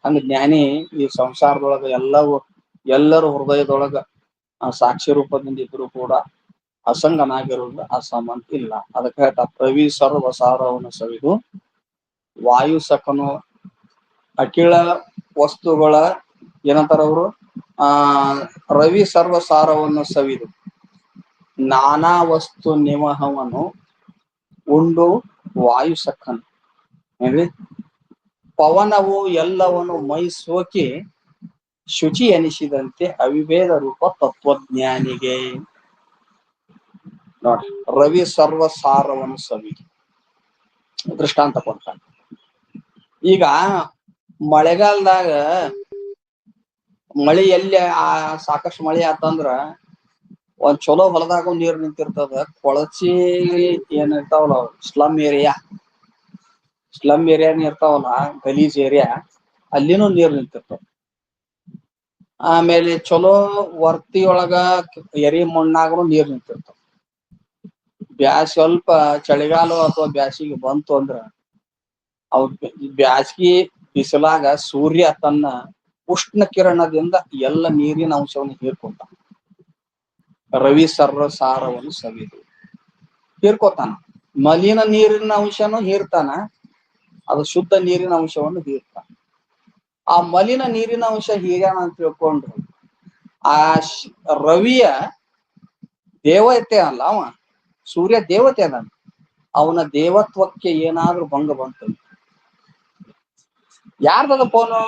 ಹಂಗ ಜ್ಞಾನಿ ಈ ಸಂಸಾರದೊಳಗ ಎಲ್ಲರೂ ಹೃದಯದೊಳಗ ಸಾಕ್ಷಿ ರೂಪದಿಂದ ಇದ್ರು ಕೂಡ ಅಸಂಗನಾಗಿರುವುದು, ಆ ಸಂಬಂಧ ಇಲ್ಲ. ಅದಕ್ಕೆ ಹೇಳ್ತಾ ಪ್ರವಿ ಸರ್ವ ಸಾರವನ್ನು ಸವಿದು ವಾಯು ಸಕನು ಅಖಿಳ ವಸ್ತುಗಳ ಏನಂತಾರ ಅವರು ರವಿ ಸರ್ವಸಾರವನ್ನು ಸವಿದು ನಾನಾ ವಸ್ತು ನಿವಹವನ್ನು ಉಂಡು ವಾಯು ಸಖನ್ ಏನ್ರಿ ಪವನವು ಎಲ್ಲವನ್ನು ಮೈ ಸೋಕಿ ಶುಚಿ ಎನಿಸಿದಂತೆ ಅವಿಭೇದ ರೂಪ ತತ್ವಜ್ಞಾನಿಗೆ. ನೋಡಿ, ರವಿ ಸರ್ವಸಾರವನ್ನು ಸವಿದು ದೃಷ್ಟಾಂತ ಕೊಡ್ತಾನೆ. ಈಗ ಮಳೆಗಾಲದಾಗ ಮಳಿ ಎಲ್ಲಿ ಸಾಕಷ್ಟು ಮಳಿ ಆತಂದ್ರ ಒಂದ್ ಚಲೋ ಹೊಲದಾಗ ನೀರ್ ನಿಂತಿರ್ತದ. ಕೊಳಚಿ ಏನ್ ಇರ್ತಾವಲ್ಲ ಸ್ಲಮ್ ಏರಿಯಾ ಇರ್ತಾವಲ್ಲ, ಗಲೀಜ್ ಏರಿಯಾ, ಅಲ್ಲಿನೂ ನೀರ್ ನಿಂತಿರ್ತಾವ. ಆಮೇಲೆ ಚಲೋ ವರ್ತಿಯೊಳಗ ಎರಿ ಮಣ್ಣಾಗನು ನೀರ್ ನಿಂತಿರ್ತಾವ. ಸ್ವಲ್ಪ ಚಳಿಗಾಲ ಅಥವಾ ಬ್ಯಾಸಿಗೆ ಬಂತು ಅಂದ್ರ ಅವ್ ಬ್ಯಾಸಗಿ ಬಿಸಿಲಾಗ ಸೂರ್ಯ ತನ್ನ ಉಷ್ಣ ಕಿರಣದಿಂದ ಎಲ್ಲ ನೀರಿನ ಅಂಶವನ್ನು ಹೀರ್ಕೊತಾನ. ರವಿ ಸರ್ವಸಾರವನ್ನು ಸವಿದು ಹೀರ್ಕೋತಾನ. ಮಲಿನ ನೀರಿನ ಅಂಶನು ಹೀರ್ತಾನ, ಅದು ಶುದ್ಧ ನೀರಿನ ಅಂಶವನ್ನು ಹೀರ್ತಾನ. ಆ ಮಲಿನ ನೀರಿನ ಅಂಶ ಹೀರ್ಯಾನ ಅಂತ ತಿಳ್ಕೊಂಡ್ರು, ಆ ರವಿಯ ದೇವತೆ ಅಲ್ಲ, ಅವ ಸೂರ್ಯ ದೇವತೆ ಅದ. ಅವನ ದೇವತ್ವಕ್ಕೆ ಏನಾದ್ರೂ ಭಂಗ ಬಂತು, ಯಾರ್ದದ ಫೋನು?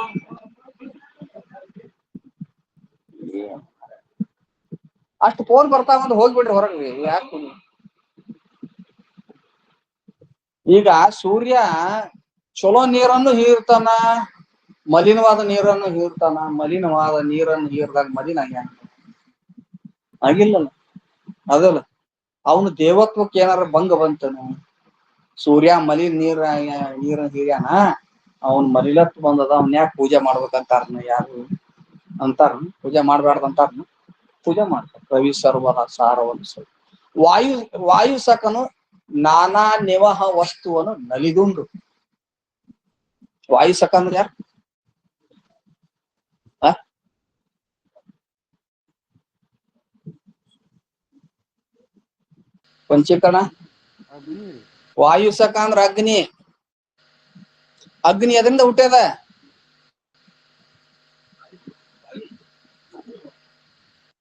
ಅಷ್ಟು ಫೋನ್ ಬರ್ತಾವಂದ್ ಹೋಗ್ಬಿಡ್ರಿ ಹೊರಗ್ರಿ. ಯಾಕೆ ಈಗ ಸೂರ್ಯ ಚಲೋ ನೀರನ್ನು ಹೀರ್ತಾನ, ಮಲಿನವಾದ ನೀರನ್ನು ಹೀರ್ತಾನ. ಮಲಿನವಾದ ನೀರನ್ನು ಹೀರ್ದಾಗ ಮಲಿನ ಆಗಿಲ್ಲಲ್ಲ, ಅದಲ್ಲ. ಅವನು ದೇವತ್ವಕ್ಕೆ ಏನಾರ ಭಂಗ ಬಂತನು? ಸೂರ್ಯ ಮಲಿನ ನೀರನ್ನ ಹೀರ್ಯಾನ, ಅವನ್ ಮಲಿನತ್ವ ಬಂದದ, ಅವನ್ ಯಾಕೆ ಪೂಜೆ ಮಾಡ್ಬೇಕಂತಾರನ? ಯಾರು ಅಂತಾರ ಪೂಜೆ ಮಾಡ್ಬಾರ್ದಂತಾರನ? ಪೂಜೆ ಮಾಡ್ತಾರೆ. ರವಿ ಸರ್ವರ ಸಾರವನ್ನು ಸರಿ ವಾಯು ಸಕನು ನಾನಾ ನಿವಹ ವಸ್ತುವನ್ನು ನಲಿದುಂಡು. ವಾಯು ಸಕ ಅಂದ್ರೆ ಯಾರು? ಪಂಚೀಕರಣ. ವಾಯು ಸಕ ಅಂದ್ರ ಅಗ್ನಿ. ಅಗ್ನಿ ಎದರಿಂದ ಹುಟ್ಟ್ಯದ?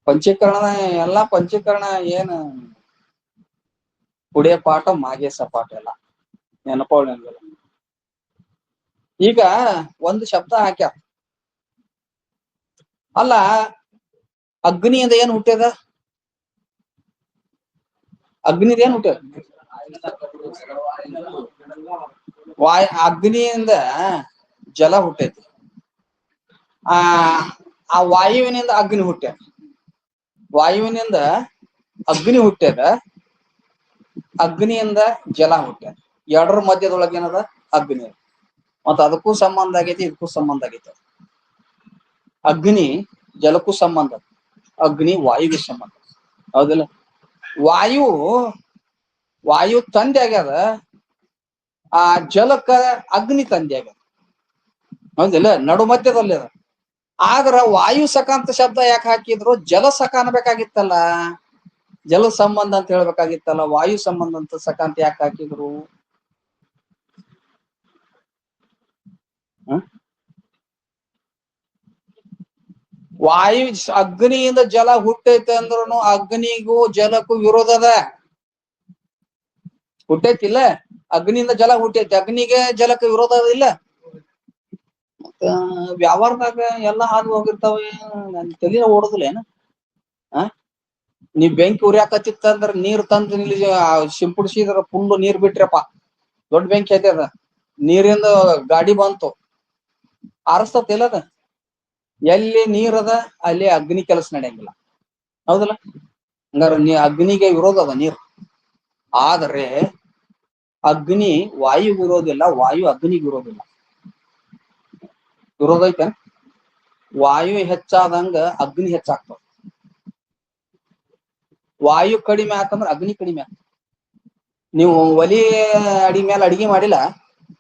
ಪಂಚೀಕರಣ ಎಲ್ಲಾ ಪಂಚೀಕರಣ ಏನು ಕುಡಿಯ ಪಾಠ ಮಾಗೆ ಸಪಾಟ ಎಲ್ಲ ನೆನಪಲ್ಲ. ಈಗ ಒಂದು ಶಬ್ದ ಹಾಕ್ಯಾರ, ಅಲ್ಲ ಅಗ್ನಿಯಿಂದ ಏನ್ ಹುಟ್ಟ್ಯದ? ಅಗ್ನಿದ ಏನ್ ಹುಟ್ಟ್ಯದ? ಅಗ್ನಿಯಿಂದ ಜಲ ಹುಟ್ಟೈತಿ. ಆ ವಾಯುವಿನಿಂದ ಅಗ್ನಿ ಹುಟ್ಟ್ಯದ. ವಾಯುವಿನಿಂದ ಅಗ್ನಿ ಹುಟ್ಟ್ಯದ, ಅಗ್ನಿಯಿಂದ ಜಲ ಹುಟ್ಟ್ಯದ. ಎರಡರ ಮಧ್ಯದೊಳಗೆ ಏನದ? ಅಗ್ನಿ. ಮತ್ತ ಅದಕ್ಕೂ ಸಂಬಂಧ ಆಗೈತಿ, ಇದಕ್ಕೂ ಸಂಬಂಧ ಆಗೈತಿ. ಅಗ್ನಿ ಜಲಕ್ಕೂ ಸಂಬಂಧ, ಅಗ್ನಿ ವಾಯುವಿಗೆ ಸಂಬಂಧ. ಹೌದಿಲ್ಲ? ವಾಯು ತಂದೆ ಆಗ್ಯದ, ಆ ಜಲಕ್ಕ ಅಗ್ನಿ ತಂದೆ ಆಗ್ಯದ. ಹೌದಿಲ್ಲ? ನಡು ಮಧ್ಯದಲ್ಲಿ ಅದ. ಆದ್ರ ವಾಯು ಸಕ ಅಂತ ಶಬ್ದ ಯಾಕೆ ಹಾಕಿದ್ರು? ಜಲ ಸಕ ಅನ್ಬೇಕಾಗಿತ್ತಲ್ಲ, ಜಲ ಸಂಬಂಧ ಅಂತ ಹೇಳ್ಬೇಕಾಗಿತ್ತಲ್ಲ. ವಾಯು ಸಂಬಂಧ ಅಂತ ಸಕ ಅಂತ ಯಾಕೆ ಹಾಕಿದ್ರು? ವಾಯು ಅಗ್ನಿಯಿಂದ ಜಲ ಹುಟ್ಟೈತೆ ಅಂದ್ರೂ ಅಗ್ನಿಗೂ ಜಲಕ್ಕೂ ವಿರೋಧ ಅದ. ಹುಟ್ಟೈತಿಲ್ಲ? ಅಗ್ನಿಯಿಂದ ಜಲ ಹುಟ್ಟೈತಿ, ಅಗ್ನಿಗೆ ಜಲಕ್ಕೆ ವಿರೋಧ ಅದ ಇಲ್ಲ? ಮತ್ತ ವ್ಯವಹಾರದಾಗ ಎಲ್ಲಾ ಹಾದು ಹೋಗಿರ್ತಾವ, ನನ್ ತಲೆ ಓಡುದಿಲ್ಲ ಏನ? ನೀವ್ ಬೆಂಕಿ ಉರಿಯಾಕತ್ತಿತ್ತಂದ್ರ ನೀರ್ ತಂದು ಇಲ್ಲಿ ಸಿಂಪಡಿಸಿದ್ರ ಫುಲ್ ನೀರ್ ಬಿಟ್ರಪ್ಪ, ದೊಡ್ಡ ಬೆಂಕಿ ಐತೆ ಅದ, ನೀರಿಂದ ಗಾಡಿ ಬಂತು ಆರಸ್ತತ್ ಇಲ್ಲದ. ಎಲ್ಲಿ ನೀರದ ಅಲ್ಲಿ ಅಗ್ನಿ ಕೆಲಸ ನಡೆಯಂಗಿಲ್ಲ, ಹೌದಲ್ಲ? ಹಂಗಾರ ಅಗ್ನಿಗೆ ವಿರೋಧ ಅದ ನೀರು. ಆದರೆ ಅಗ್ನಿ ವಾಯು ವಿರೋಧಿಲ್ಲ, ವಾಯು ಅಗ್ನಿಗೆ ವಿರೋಧಿಲ್ಲ. ವಿರೋಧ ಐತೆ. ವಾಯು ಹೆಚ್ಚಾದಂಗ ಅಗ್ನಿ ಹೆಚ್ಚಾಗ್ತದ, ವಾಯು ಕಡಿಮೆ ಆತಂದ್ರ ಅಗ್ನಿ ಕಡಿಮೆ ಆಗ್ತದೆ. ನೀವು ಒಲಿ ಅಡಿ ಮೇಲೆ ಅಡಿಗೆ ಮಾಡಿಲ್ಲ,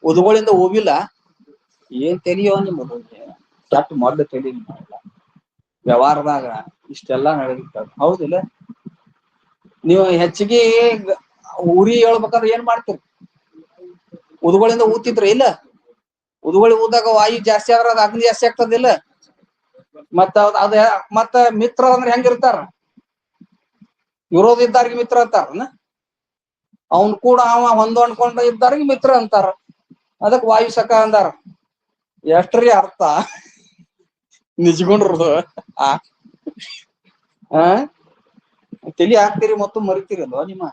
ಉದ್ಗಳಿಂದ ಹೋಗಿಲ್ಲ, ಏನ್ ತೆಲಿಯೋ ನಿಮ್ಮದು ಕೆಟ್ಟ ಮೊದ್ಲು ತೆಲಿ. ವ್ಯವಹಾರದಾಗ ಇಷ್ಟೆಲ್ಲಾ ನಡೆದಿರ್ತದ, ಹೌದಿಲ್ಲ? ನೀವು ಹೆಚ್ಚಿಗೆ ಉರಿ ಹೇಳ್ಬೇಕಾದ್ರೆ ಏನ್ ಮಾಡ್ತೀರಿ? ಉದ್ಗಳಿಂದ ಊತಿದ್ರಿ ಇಲ್ಲ? ಉದ್ಗೊಳಿ ಊದಾಗ ವಾಯು ಜಾಸ್ತಿ ಆದ್ರ ಅದ್ ಅಗ್ನಿ ಜಾಸ್ತಿ ಆಗ್ತದಿಲ್ಲ? ಮತ್ತ ಮತ್ತ ಮಿತ್ರ ಅಂದ್ರೆ ಹೆಂಗಿರ್ತಾರ? ವಿರೋಧ ಇದ್ದಾರಿಗೆ ಮಿತ್ರ ಅಂತಾರನ? ಅವನ್ ಕೂಡ ಅವ ಹೊಂದಾಣ್ಕೊಂಡ ಇದ್ದಾರಿಗೆ ಮಿತ್ರ ಅಂತಾರ. ಅದಕ್ ವಾಯು ಸಖ ಅಂದಾರ. ಎಷ್ಟ್ರಿ ಅರ್ಥ ನಿಜಗೊಂಡ್ರದು. ಆ ತಲಿ ಹಾಕ್ತಿರಿ ಮತ್ತು ಮರಿತೀರಲ್ವ ನಿಮ್ಮ.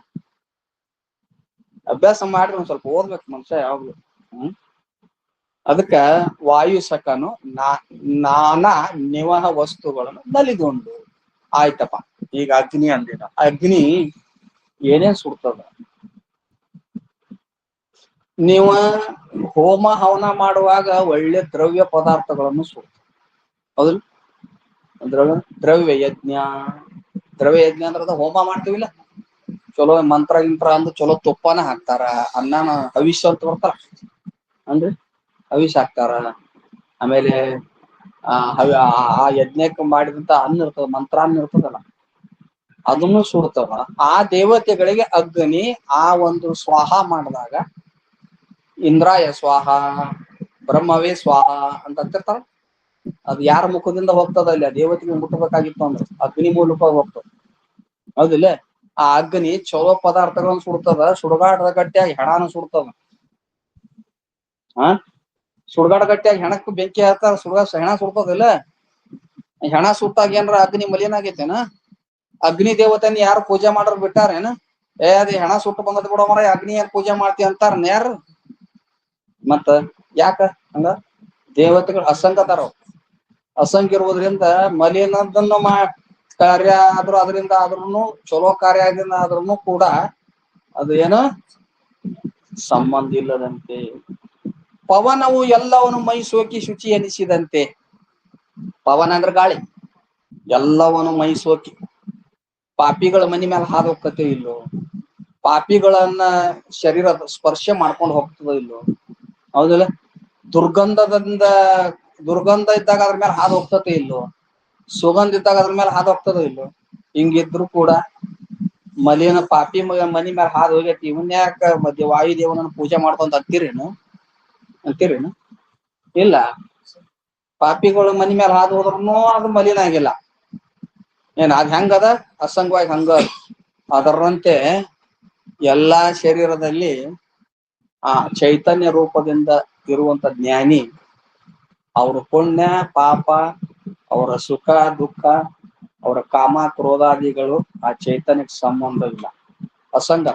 ಅಭ್ಯಾಸ ಮಾಡ್ರಿ, ಒಂದ್ ಸ್ವಲ್ಪ ಓದ್ಬೇಕು ಮನುಷ್ಯ ಯಾವಾಗ್ಲು. ಅದಕ್ಕ ವಾಯು ಸಖನು ನಾನಾ ನಿವಹ ವಸ್ತುಗಳನ್ನು ನಲಿಗೊಂಡು. ಆಯ್ತಪ್ಪ, ಈಗ ಅಗ್ನಿ ಅಂದಿನ, ಅಗ್ನಿ ಏನೇನ್ ಸುಡ್ತದ? ನೀವು ಹೋಮ ಹವನ ಮಾಡುವಾಗ ಒಳ್ಳೆ ದ್ರವ್ಯ ಪದಾರ್ಥಗಳನ್ನು ಸುಡ್ತದೆ, ಹೌದಿಲ್ಲ? ದ್ರವ್ಯ ಯಜ್ಞ, ದ್ರವ್ಯ ಯಜ್ಞ ಅಂದ್ರದ ಹೋಮ ಮಾಡ್ತೀವಿಲ್ಲ, ಚಲೋ ಮಂತ್ರ ಗಿಂತ್ರ ಅಂದ್ರ ಚಲೋ ತುಪ್ಪನ ಹಾಕ್ತಾರ, ಅನ್ನನ ಹವಿಷ್ಯ ಅಂತ ಬರ್ತಾರ ಅಂದ್ರೆ ಹವಿಷ್ಯ ಹಾಕ್ತಾರ. ಆಮೇಲೆ ಆ ಯಜ್ಞಕ್ಕೆ ಮಾಡಿದಂತ ಅನ್ನ ಇರ್ತದ, ಮಂತ್ರಾನ್ನ ಇರ್ತದಲ್ಲ, ಅದನ್ನು ಸುಡ್ತದ. ಆ ದೇವತೆಗಳಿಗೆ ಅಗ್ನಿ ಆ ಒಂದು ಸ್ವಾಹ ಮಾಡಿದಾಗ ಇಂದ್ರಾಯ ಸ್ವಾಹ, ಬ್ರಹ್ಮವೇ ಸ್ವಾಹ ಅಂತ ಅಂತಿರ್ತಾರ. ಅದ್ ಯಾರ ಮುಖದಿಂದ ಹೋಗ್ತದ ಅಲ್ಲಿ? ಆ ದೇವತೆಗೆ ಮುಟ್ಟಬೇಕಾಗಿತ್ತು ಅಂದ್ರೆ ಅಗ್ನಿ ಮೂಲಕ ಹೋಗ್ತದ, ಹೌದಿಲ್ಲ? ಆ ಅಗ್ನಿ ಚಲೋ ಪದಾರ್ಥಗಳನ್ನು ಸುಡ್ತದ, ಸುಡುಗಾಟದ ಗಟ್ಟಿಯಾಗಿ ಹೆಣಾನ ಸುಡ್ತದ. ಸುಡ್ಗಾಡ ಗಟ್ಟಿಯಾಗಿ ಹೆಣಕ್ ಬೆಂಕಿ ಹಾಕ್ತಾರ, ಹೆಣ ಸುಡ್ತದಿಲ್ಲ? ಹೆಣ ಸುಟ್ಟಾಗ ಏನ್ರ ಅಗ್ನಿ ಮಲಿನ ಆಗೇತೇನ? ಅಗ್ನಿ ದೇವತೆನ ಯಾರು ಪೂಜೆ ಮಾಡೋರ್ ಬಿಟ್ಟಾರೇನ? ಅದ್ ಹೆಣ ಸುಟ್ಟು ಬಂದದ್ ಬಿಡ ಮರ, ಅಗ್ನಿ ಏನ್ ಪೂಜೆ ಮಾಡ್ತಿ ಅಂತಾರ ಯಾರು? ಮತ್ತ ಯಾಕ ಹಂಗ? ದೇವತೆಗಳು ಅಸಂಗ ಅದಾರ, ಅಸಂಖ್ಯ ಇರುವುದ್ರಿಂದ ಮಲಿನದನ್ನು ಕಾರ್ಯ ಆದ್ರೂ ಅದರಿಂದ ಆದ್ರೂನು, ಚಲೋ ಕಾರ್ಯ ಆದ್ರೂನು ಕೂಡ ಅದು ಏನು ಸಂಬಂಧ ಇಲ್ಲದಂತೆ. ಪವನವು ಎಲ್ಲವನು ಮೈ ಸೋಕಿ ಶುಚಿ ಎನಿಸಿದಂತೆ. ಪವನ ಅಂದ್ರೆ ಗಾಳಿ, ಎಲ್ಲವನು ಮೈ ಸೋಕಿ. ಪಾಪಿಗಳ ಮನಿ ಮೇಲೆ ಹಾದು ಹೋಗ್ತತೆ ಇಲ್ಲೋ? ಪಾಪಿಗಳನ್ನ ಶರೀರದ ಸ್ಪರ್ಶ ಮಾಡ್ಕೊಂಡು ಹೋಗ್ತದೋ ಇಲ್ಲೋ? ಹೌದಿಲ್ಲ? ದುರ್ಗಂಧ ಇದ್ದಾಗ ಅದ್ರ ಮೇಲೆ ಹಾದು ಹೋಗ್ತತೆ ಇಲ್ಲೋ? ಸುಗಂಧ ಇದ್ದಾಗ ಅದ್ರ ಮೇಲೆ ಹಾದು ಹೋಗ್ತದೋ ಇಲ್ಲೋ? ಹಿಂಗಿದ್ರು ಕೂಡ ಮಲಿನ ಪಾಪಿ ಮನಿ ಮ್ಯಾಲ ಹಾದು ಹೋಗೇತಿ, ಇವನ್ ಯಾಕ ಮಧ್ಯ ವಾಯುದೇವನನ್ನ ಪೂಜೆ ಮಾಡ್ಕೊಂತ ಅಂತೀರೇನು? ಇಲ್ಲ. ಪಾಪಿಗಳು ಮನಿ ಮೇಲೆ ಹಾದು ಹೋದ್ರುನು ಅದು ಮಲಿನ ಆಗಿಲ್ಲ. ಏನ್ ಅದ್ ಹೆಂಗದ? ಅಸಂಗವಾಗಿ ಹಂಗ. ಅದರಂತೆ ಎಲ್ಲಾ ಶರೀರದಲ್ಲಿ ಆ ಚೈತನ್ಯ ರೂಪದಿಂದ ಇರುವಂತ ಜ್ಞಾನಿ, ಅವ್ರ ಪುಣ್ಯ ಪಾಪ, ಅವರ ಸುಖ ದುಃಖ, ಅವರ ಕಾಮ ಕ್ರೋಧಾದಿಗಳು ಆ ಚೈತನ್ಯಕ್ಕೆ ಸಂಬಂಧ ಇಲ್ಲ, ಅಸಂಗ.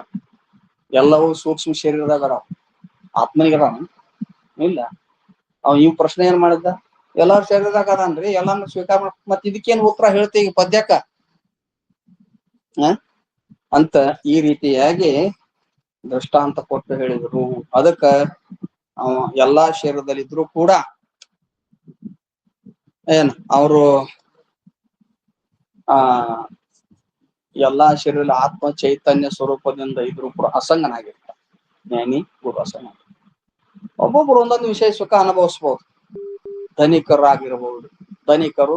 ಎಲ್ಲವೂ ಸೂಕ್ಷ್ಮ ಶರೀರದಾಗ ಅದಾವ. ಆತ್ಮನಿಗದಾನ ಇಲ್ಲ. ಈ ಪ್ರಶ್ನೆ ಏನ್ ಮಾಡಿದ್ದ? ಎಲ್ಲಾರ ಶರೀರದಾಗ ಅದಾನ್ರಿ, ಎಲ್ಲಾನು ಸ್ವೀಕಾರ ಮತ್ ಇದಕ್ಕೇನ್ ಉತ್ತರ ಹೇಳ್ತಿ ಈಗ ಪದ್ಯಕ್ಕ? ಅಂತ ಈ ರೀತಿಯಾಗಿ ದೃಷ್ಟಾಂತ ಕೊಟ್ಟು ಹೇಳಿದ್ರು. ಅದಕ್ಕ ಎಲ್ಲಾ ಶರೀರದಲ್ಲಿದ್ರು ಕೂಡ ಅವರು ಎಲ್ಲಾ ಶರೀರ ಆತ್ಮ ಚೈತನ್ಯ ಸ್ವರೂಪದಿಂದ ಇದ್ರು ಕೂಡ ಅಸಂಗನಾಗಿರ್ತಾರೆ. ಜ್ಞಾನಿ ಗುರು ಅಸಂಗ. ಒಬ್ಬೊಬ್ರು ಒಂದೊಂದು ವಿಷಯ ಸುಖ ಅನುಭವಿಸ್ಬಹುದು. ಧನಿಕರಾಗಿರಬಹುದು, ಧನಿಕರು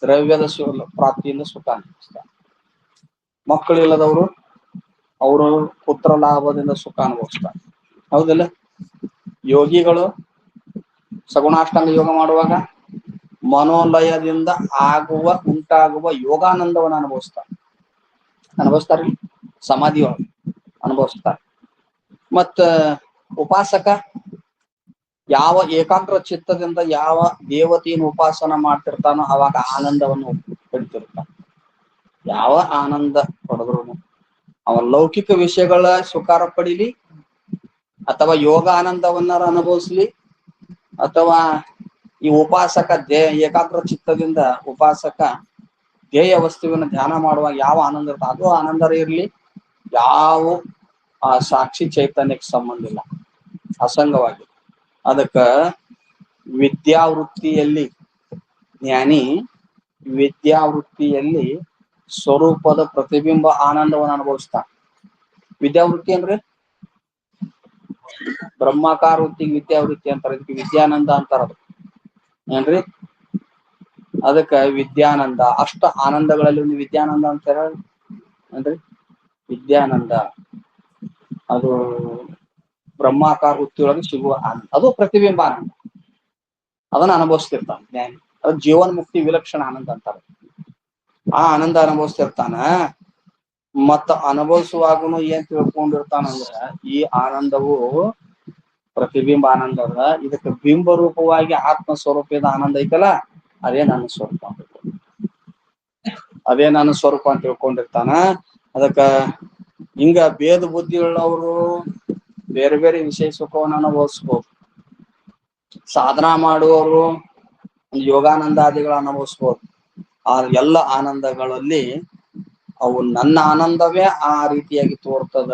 ದ್ರವ್ಯದ ಪ್ರಾಪ್ತಿಯಿಂದ ಸುಖ ಅನುಭವಿಸ್ತಾರೆ. ಮಕ್ಕಳಿಲ್ಲದವರು ಅವರು ಪುತ್ರ ಲಾಭದಿಂದ ಸುಖ ಅನುಭವಿಸ್ತಾರೆ, ಹೌದಿಲ್ಲ? ಯೋಗಿಗಳು ಸಗುಣಾಷ್ಟಾಂಗ ಯೋಗ ಮಾಡುವಾಗ ಮನೋಲಯದಿಂದ ಉಂಟಾಗುವ ಯೋಗಾನಂದವನ್ನು ಅನುಭವಿಸ್ತಾರೆ, ಸಮಾಧಿಯೊಳಗೆ ಅನುಭವಿಸ್ತಾರೆ. ಮತ್ತ ಉಪಾಸಕ ಯಾವ ಏಕಾಗ್ರ ಚಿತ್ತದಿಂದ ಯಾವ ದೇವತೆಯನ್ನು ಉಪಾಸನ ಮಾಡ್ತಿರ್ತಾನೋ ಅವಾಗ ಆನಂದವನ್ನು ಪಡಿತಿರ್ತಾನೆ. ಯಾವ ಆನಂದ ಪಡೆದ್ರು ಅವ ಲೌಕಿಕ ವಿಷಯಗಳ ಸುಖಾರ ಪಡೀಲಿ ಅಥವಾ ಯೋಗ ಆನಂದವನ್ನಾರ ಅನುಭವಿಸ್ಲಿ ಅಥವಾ ಈ ಉಪಾಸಕ ಏಕಾಗ್ರ ಚಿತ್ತದಿಂದ ಉಪಾಸಕ ಧ್ಯೇಯ ವಸ್ತುವಿನ ಧ್ಯಾನ ಮಾಡುವಾಗ ಯಾವ ಆನಂದ ಇರ್ತದೆ ಅದು ಆನಂದರೇ ಇರ್ಲಿ, ಯಾವ ಆ ಸಾಕ್ಷಿ ಚೈತನ್ಯಕ್ಕೆ ಸಂಬಂಧ ಇಲ್ಲ, ಅಸಂಗವಾಗಿ. ಅದಕ್ಕ ವಿದ್ಯಾವೃತ್ತಿಯಲ್ಲಿ ಜ್ಞಾನಿ ವಿದ್ಯಾವೃತ್ತಿಯಲ್ಲಿ ಸ್ವರೂಪದ ಪ್ರತಿಬಿಂಬ ಆನಂದವನ್ನು ಅನುಭವಿಸ್ತಾನ. ವಿದ್ಯಾವೃತ್ತಿ ಅಂದ್ರೆ ಬ್ರಹ್ಮಾಕಾರ ವೃತ್ತಿಗೆ ವಿದ್ಯಾವೃತ್ತಿ ಅಂತಾರ, ಇದಕ್ಕೆ ವಿದ್ಯಾನಂದ ಅಂತಾರ. ಅದು ಏನ್ರಿ? ಅದಕ್ಕ ವಿದ್ಯಾನಂದ, ಅಷ್ಟ ಆನಂದಗಳಲ್ಲಿ ಒಂದು ವಿದ್ಯಾನಂದ ಅಂತಾರ ಏನ್ರಿ? ವಿದ್ಯಾನಂದ ಅದು ಬ್ರಹ್ಮಾಕಾರ ವೃತ್ತಿಯೊಳಗೆ ಸಿಗುವ ಆನಂದ, ಅದು ಪ್ರತಿಬಿಂಬ ಆನಂದ. ಅದನ್ನ ಅನುಭವಿಸ್ತಿರ್ತಾನ ಜ್ಞಾನಿ. ಅದು ಜೀವನ್ ಮುಕ್ತಿ ವಿಲಕ್ಷಣ ಆನಂದ ಅಂತಾರೆ. ಆ ಆನಂದ ಅನುಭವಿಸ್ತಿರ್ತಾನ. ಮತ್ತ ಅನುಭವಿಸುವಾಗನು ಏನ್ ತಿಳ್ಕೊಂಡಿರ್ತಾನಂದ್ರ ಈ ಆನಂದವು ಪ್ರತಿಬಿಂಬ ಆನಂದ ಅದ, ಇದಕ್ಕೆ ಬಿಂಬ ರೂಪವಾಗಿ ಆತ್ಮ ಸ್ವರೂಪದ ಆನಂದ ಐತಲ್ಲ ಅದೇ ನನ್ನ ಸ್ವರೂಪ ಅಂತ ಅದೇ ನನ್ನ ಸ್ವರೂಪ ಅಂತ ತಿಳ್ಕೊಂಡಿರ್ತಾನ. ಅದಕ್ಕ ಹಿಂಗ ಭೇದ ಬುದ್ಧಿಯುಳ್ಳವರು ಬೇರೆ ಬೇರೆ ವಿಷಯ ಸುಖವನ್ನು ಅನುಭವಿಸ್ಬೋದು. ಸಾಧನಾ ಮಾಡುವವರು ಯೋಗಾನಂದಾದಿಗಳ ಅನುಭವಿಸ್ಬೋದು. ಆ ಎಲ್ಲ ಆನಂದಗಳಲ್ಲಿ ಅವು ನನ್ನ ಆನಂದವೇ ಆ ರೀತಿಯಾಗಿ ತೋರ್ತದ.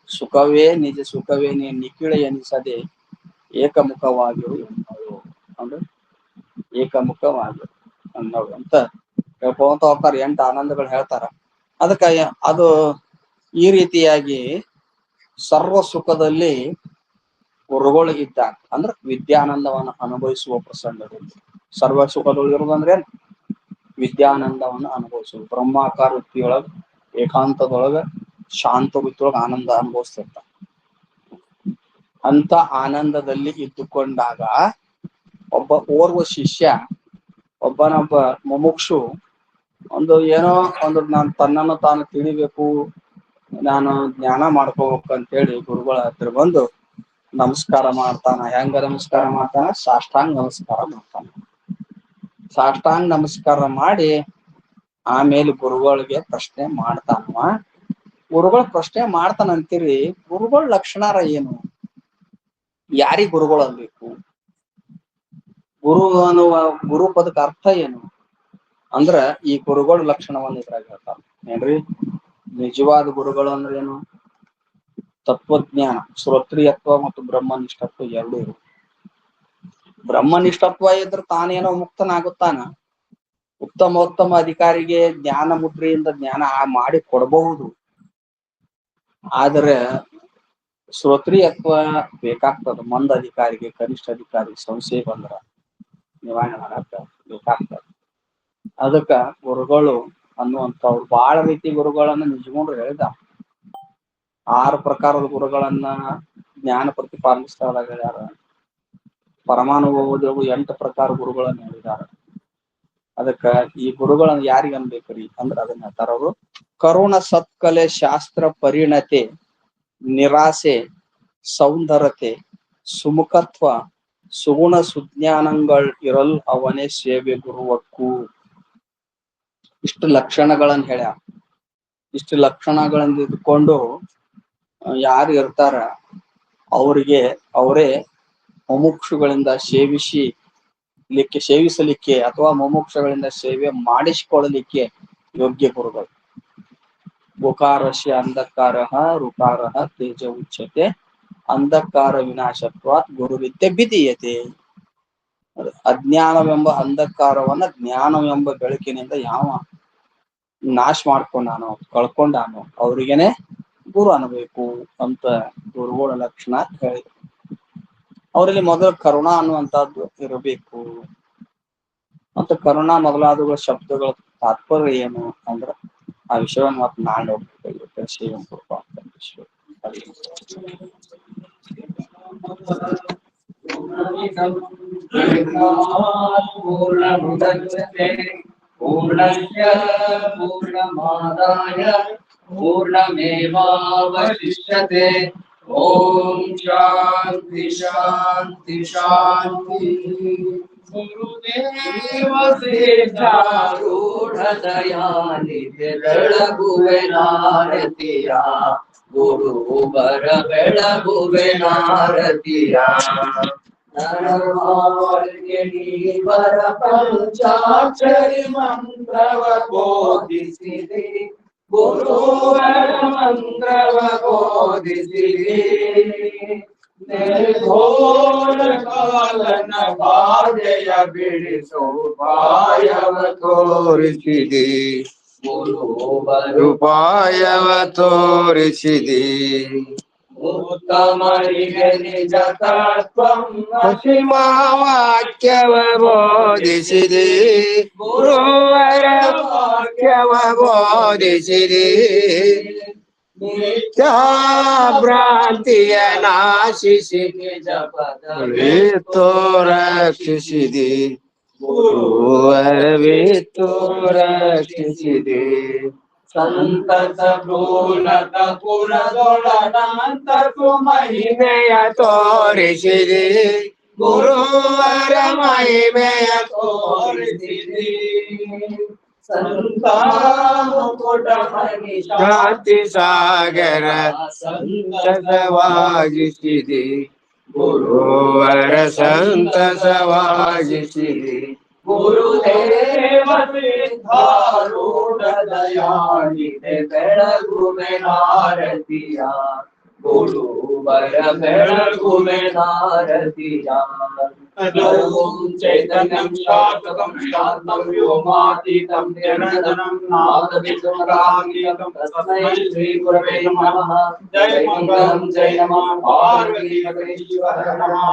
ಸುಖವೇ ನಿಜ ಸುಖವೇ ನಿಖಿಳ ಎನಿಸದೆ ಏಕಮುಖವಾಗಿರು ಎನ್ನೋದು ಅಂದ್ರೆ ಏಕಮುಖವಾಗಿರು ಅನ್ನೋದು ಅಂತ ಹೇಳ್ಕೊಂತ ಹೋಗ್ತಾರ. 8 ಆನಂದಗಳು ಹೇಳ್ತಾರ. ಅದಕ್ಕ ಅದು ಈ ರೀತಿಯಾಗಿ ಸರ್ವ ಸುಖದಲ್ಲಿ ಗುರುಗಳು ಇದ್ದಾಗ ಅಂದ್ರೆ ವಿದ್ಯಾನಂದವನ್ನು ಅನುಭವಿಸುವ ಪ್ರಸಂಗದಲ್ಲಿ ಸರ್ವ ಸುಖದೊಳಗಿರೋದಂದ್ರೆ ವಿದ್ಯಾನಂದವನ್ನು ಅನುಭವಿಸುವುದು. ಬ್ರಹ್ಮಾಕಾರ ವೃತ್ತಿಯೊಳಗ ಏಕಾಂತದೊಳಗ ಶಾಂತ ವೃತ್ತಿಯೊಳಗ ಆನಂದ ಅನುಭವಿಸ್ತಿರ್ತಾನೆ. ಅಂತ ಆನಂದದಲ್ಲಿ ಇದ್ದುಕೊಂಡಾಗ ಒಬ್ಬ ಓರ್ವ ಶಿಷ್ಯ ಒಬ್ಬನೊಬ್ಬ ಮುಮುಕ್ಷು ಒಂದು ಏನೋ ಒಂದು ನಾನು ತನ್ನನ್ನು ತಾನು ತಿಳಿಬೇಕು, ನಾನು ಜ್ಞಾನ ಮಾಡ್ಕೋಬೇಕು ಅಂತೇಳಿ ಗುರುಗಳ ಹತ್ರ ಬಂದು ನಮಸ್ಕಾರ ಮಾಡ್ತಾನ. ಹೆಂಗ ನಮಸ್ಕಾರ ಮಾಡ್ತಾನ? ಸಾಷ್ಟಾಂಗ ನಮಸ್ಕಾರ ಮಾಡ್ತಾನ. ಸಾಷ್ಟಾಂಗ ನಮಸ್ಕಾರ ಮಾಡಿ ಆಮೇಲೆ ಗುರುಗಳಿಗೆ ಪ್ರಶ್ನೆ ಮಾಡ್ತಾನವ. ಗುರುಗಳು ಪ್ರಶ್ನೆ ಮಾಡ್ತಾನಂತೀರಿ, ಗುರುಗಳ ಲಕ್ಷಣಾರ ಏನು? ಯಾರಿಗ್ ಗುರುಗಳು ಅನ್ಬೇಕು? ಗುರು ಅನ್ನುವ ಗುರು ಪದಕ ಅರ್ಥ ಏನು ಅಂದ್ರ ಈ ಗುರುಗಳ ಲಕ್ಷಣವನ್ನು ಇದ್ರಾಗ ಹೇಳ್ತಾರ. ಏನ್ರಿ? ನಿಜವಾದ ಗುರುಗಳು ಅಂದ್ರೆ ಏನು? ತತ್ವಜ್ಞಾನ, ಶ್ರೋತ್ರಿಯತ್ವ ಮತ್ತು ಬ್ರಹ್ಮನಿಷ್ಠತ್ವ ಎರಡೂ ಇರು. ಬ್ರಹ್ಮನಿಷ್ಠತ್ವ ಇದ್ರೆ ತಾನೇನೋ ಮುಕ್ತನಾಗುತ್ತಾನ. ಉತ್ತಮ ಅಧಿಕಾರಿಗೆ ಜ್ಞಾನ ಮುದ್ರೆಯಿಂದ ಜ್ಞಾನ ಮಾಡಿ ಕೊಡಬಹುದು. ಆದ್ರೆ ಶ್ರೋತ್ರಿಯತ್ವ ಬೇಕಾಗ್ತದ. ಮಂದ ಅಧಿಕಾರಿಗೆ, ಕನಿಷ್ಠ ಅಧಿಕಾರಿಗೆ ಸಂಶಯ ಬಂದ್ರ ನಿವಾರಣೆ ಮಾಡಾಕ ಬೇಕಾಗ್ತದ. ಅದಕ್ಕ ಗುರುಗಳು ಅನ್ನುವಂಥವ್ರು ಬಹಳ ರೀತಿ ಗುರುಗಳನ್ನ ನಿಜಗೊಂಡ್ರು ಹೇಳಿದ. 6 ಪ್ರಕಾರದ ಗುರುಗಳನ್ನ ಜ್ಞಾನ ಪ್ರತಿಪಾದಿಸ್ತಾರ ಹೇಳ್ಯಾರ. ಪರಮಾನುಭವದೊಳಗು 8 ಪ್ರಕಾರ ಗುರುಗಳನ್ನ ಹೇಳಿದಾರ. ಅದಕ್ಕ ಈ ಗುರುಗಳನ್ನ ಯಾರಿಗ ಅನ್ಬೇಕ್ರಿ ಅಂದ್ರ ಅದನ್ನ ಹೇಳ್ತಾರ ಅವರು. ಕರುಣ ಸತ್ಕಲೆ ಶಾಸ್ತ್ರ ಪರಿಣತೆ ನಿರಾಸೆ ಸೌಂದರತೆ ಸುಮುಖತ್ವ ಸುಗುಣ ಸುಜ್ಞಾನಗಳು ಇರಲ್ ಅವನೇ ಸೇವೆ ಗುರುವಕ್ಕೂ. ಇಷ್ಟು ಲಕ್ಷಣಗಳನ್ನ ಹೇಳ್ಯಾರ. ಇಷ್ಟು ಲಕ್ಷಣಗಳನ್ನ ಇದ್ಕೊಂಡು ಯಾರು ಇರ್ತಾರ ಅವರಿಗೆ ಅವರೇ ಮುಮುಕ್ಷುಗಳಿಂದ ಸೇವಿಸಲಿಕ್ಕೆ ಅಥವಾ ಮುಮುಕ್ಷಗಳಿಂದ ಸೇವೆ ಮಾಡಿಸಿಕೊಳ್ಳಲಿಕ್ಕೆ ಯೋಗ್ಯ ಗುರುಗಳು. ಗುಕಾರಸ್ಯ ಅಂಧಕಾರ ಋಕಾರ ತೇಜ ಉಚ್ಯತೆ ಅಂಧಕಾರ ವಿನಾಶತ್ವಾತ್ ಗುರುವಿದ್ಯೆ ವಿಧೀಯತೆ. ಅಜ್ಞಾನವೆಂಬ ಅಂಧಕಾರವನ್ನ ಜ್ಞಾನವೆಂಬ ಬೆಳಕಿನಿಂದ ಯಾವ ನಾಶ ಮಾಡ್ಕೊಂಡಾನೋ ಕಳ್ಕೊಂಡಾನೋ ಅವ್ರಿಗೇನೆ ಗುರು ಅನ್ನಬೇಕು ಅಂತ ಗುರುಗಳ ಲಕ್ಷಣ ಹೇಳಿದ್ರು. ಅವರಲ್ಲಿ ಮೊದಲು ಕರುಣಾ ಅನ್ನುವಂಥದ್ದು ಇರಬೇಕು ಅಂತ. ಕರುಣಾ ಮೊದಲಾದವುಗಳ ಶಬ್ದಗಳ ತಾತ್ಪರ್ಯ ಏನು ಅಂದ್ರ ಆ ವಿಷಯವನ್ನು ಮತ್ತೆ ನಾಳೆ ಹೋಗ್ಬೇಕು. ಶ್ರೀರಾಮ್ ಕೃಪಾ ಅಂತ ವಿಷಯ पूर्णमुदच्यते पूर्णस्य पूर्णमादाय पूर्णमेवावशिष्यते। ओम शांति शांति शांति। ಗುರುದೇವ ಸಿದ್ಧಾರೂಢ ದಯಾನಿಧಿ ಬೆಳಗುವೆ ನಾರತಿಯ ಗುರು ಬರ ಬೆಳಗುವೆ ನಾರತಿಯ ಬರ ಪಂಚಾಕ್ಷರಿ ಮಂತ್ರವ ಬೋಧಿಸಿದೆ ಗುರುವರ ಮಂತ್ರವ ಬೋಧಿಸಿದೆ ನಿರ್ಘೋರ ಕಾಲನ ಬಾಧೆಯ ಬಿಡಿಸೋ ಉಪಾಯವ ತೋರಿಸಿದೆ ಉಪಾಯವ ತೋರಿಸಿದೆ ಉತ್ತಮರಿಗೆ ನಿಜ ತತ್ವಂ ವಾಕ್ಯವ ಬೋಧಿಸಿದೆ ಗುರುವರ ವಾಕ್ಯವ ಬೋಧಿಸಿದೆ ಭ್ರಾಂತಿಯ ನಾಶಿಸಿ ರಕ್ಷಿಸಿದೆ ಗುರುವರವೇತೋ ರಕ್ಷಿಸಿದೆ ಸಂತತ ಭ್ರೂಣತ ಪುರದೊಳನಂತಕು ಮಹಿಮೆಯ ತೋರಿಸಿದೆ ಗುರುವರ ಮಹಿಮೆಯ ತೋರಿಸಿದೆ ಸಂತಾಮುಕುಟ ಶಾಂತಿ ಸಾಗರ ಸಂತಸವಾಗಿಸಿದೆ ಗುರುವರ ಸಂತಸವಾಗಿಸಿದೆ ಗುರುದೇವ ಸಿದ್ಧಾರೂಢ ದಯಾನಿಧಿ ಬೆಳಗುವೆ ನಾರತಿಯ ಗುರುವರ ಬೆಳಗುವೆ ನಾರತಿಯ ಸರ್ವಂ ಚೈತನ್ಯಂ ಶಾಶ್ವತಂ ಶಾಂತಂ ವ್ಯೋಮಾತೀತಂ ನಿರ್ಮಲಂ ನಾದವಿದುರಾಗೀತಂ ತಸ್ಮೈ ಶ್ರೀ ಗುರವೇ ನಮಃ ಜೈ ಮಂಗಳಂ ಜೈ ನಮಃ ಪಾರ್ವತಿ ಪರಮೇಶ್ವರ ನಮಃ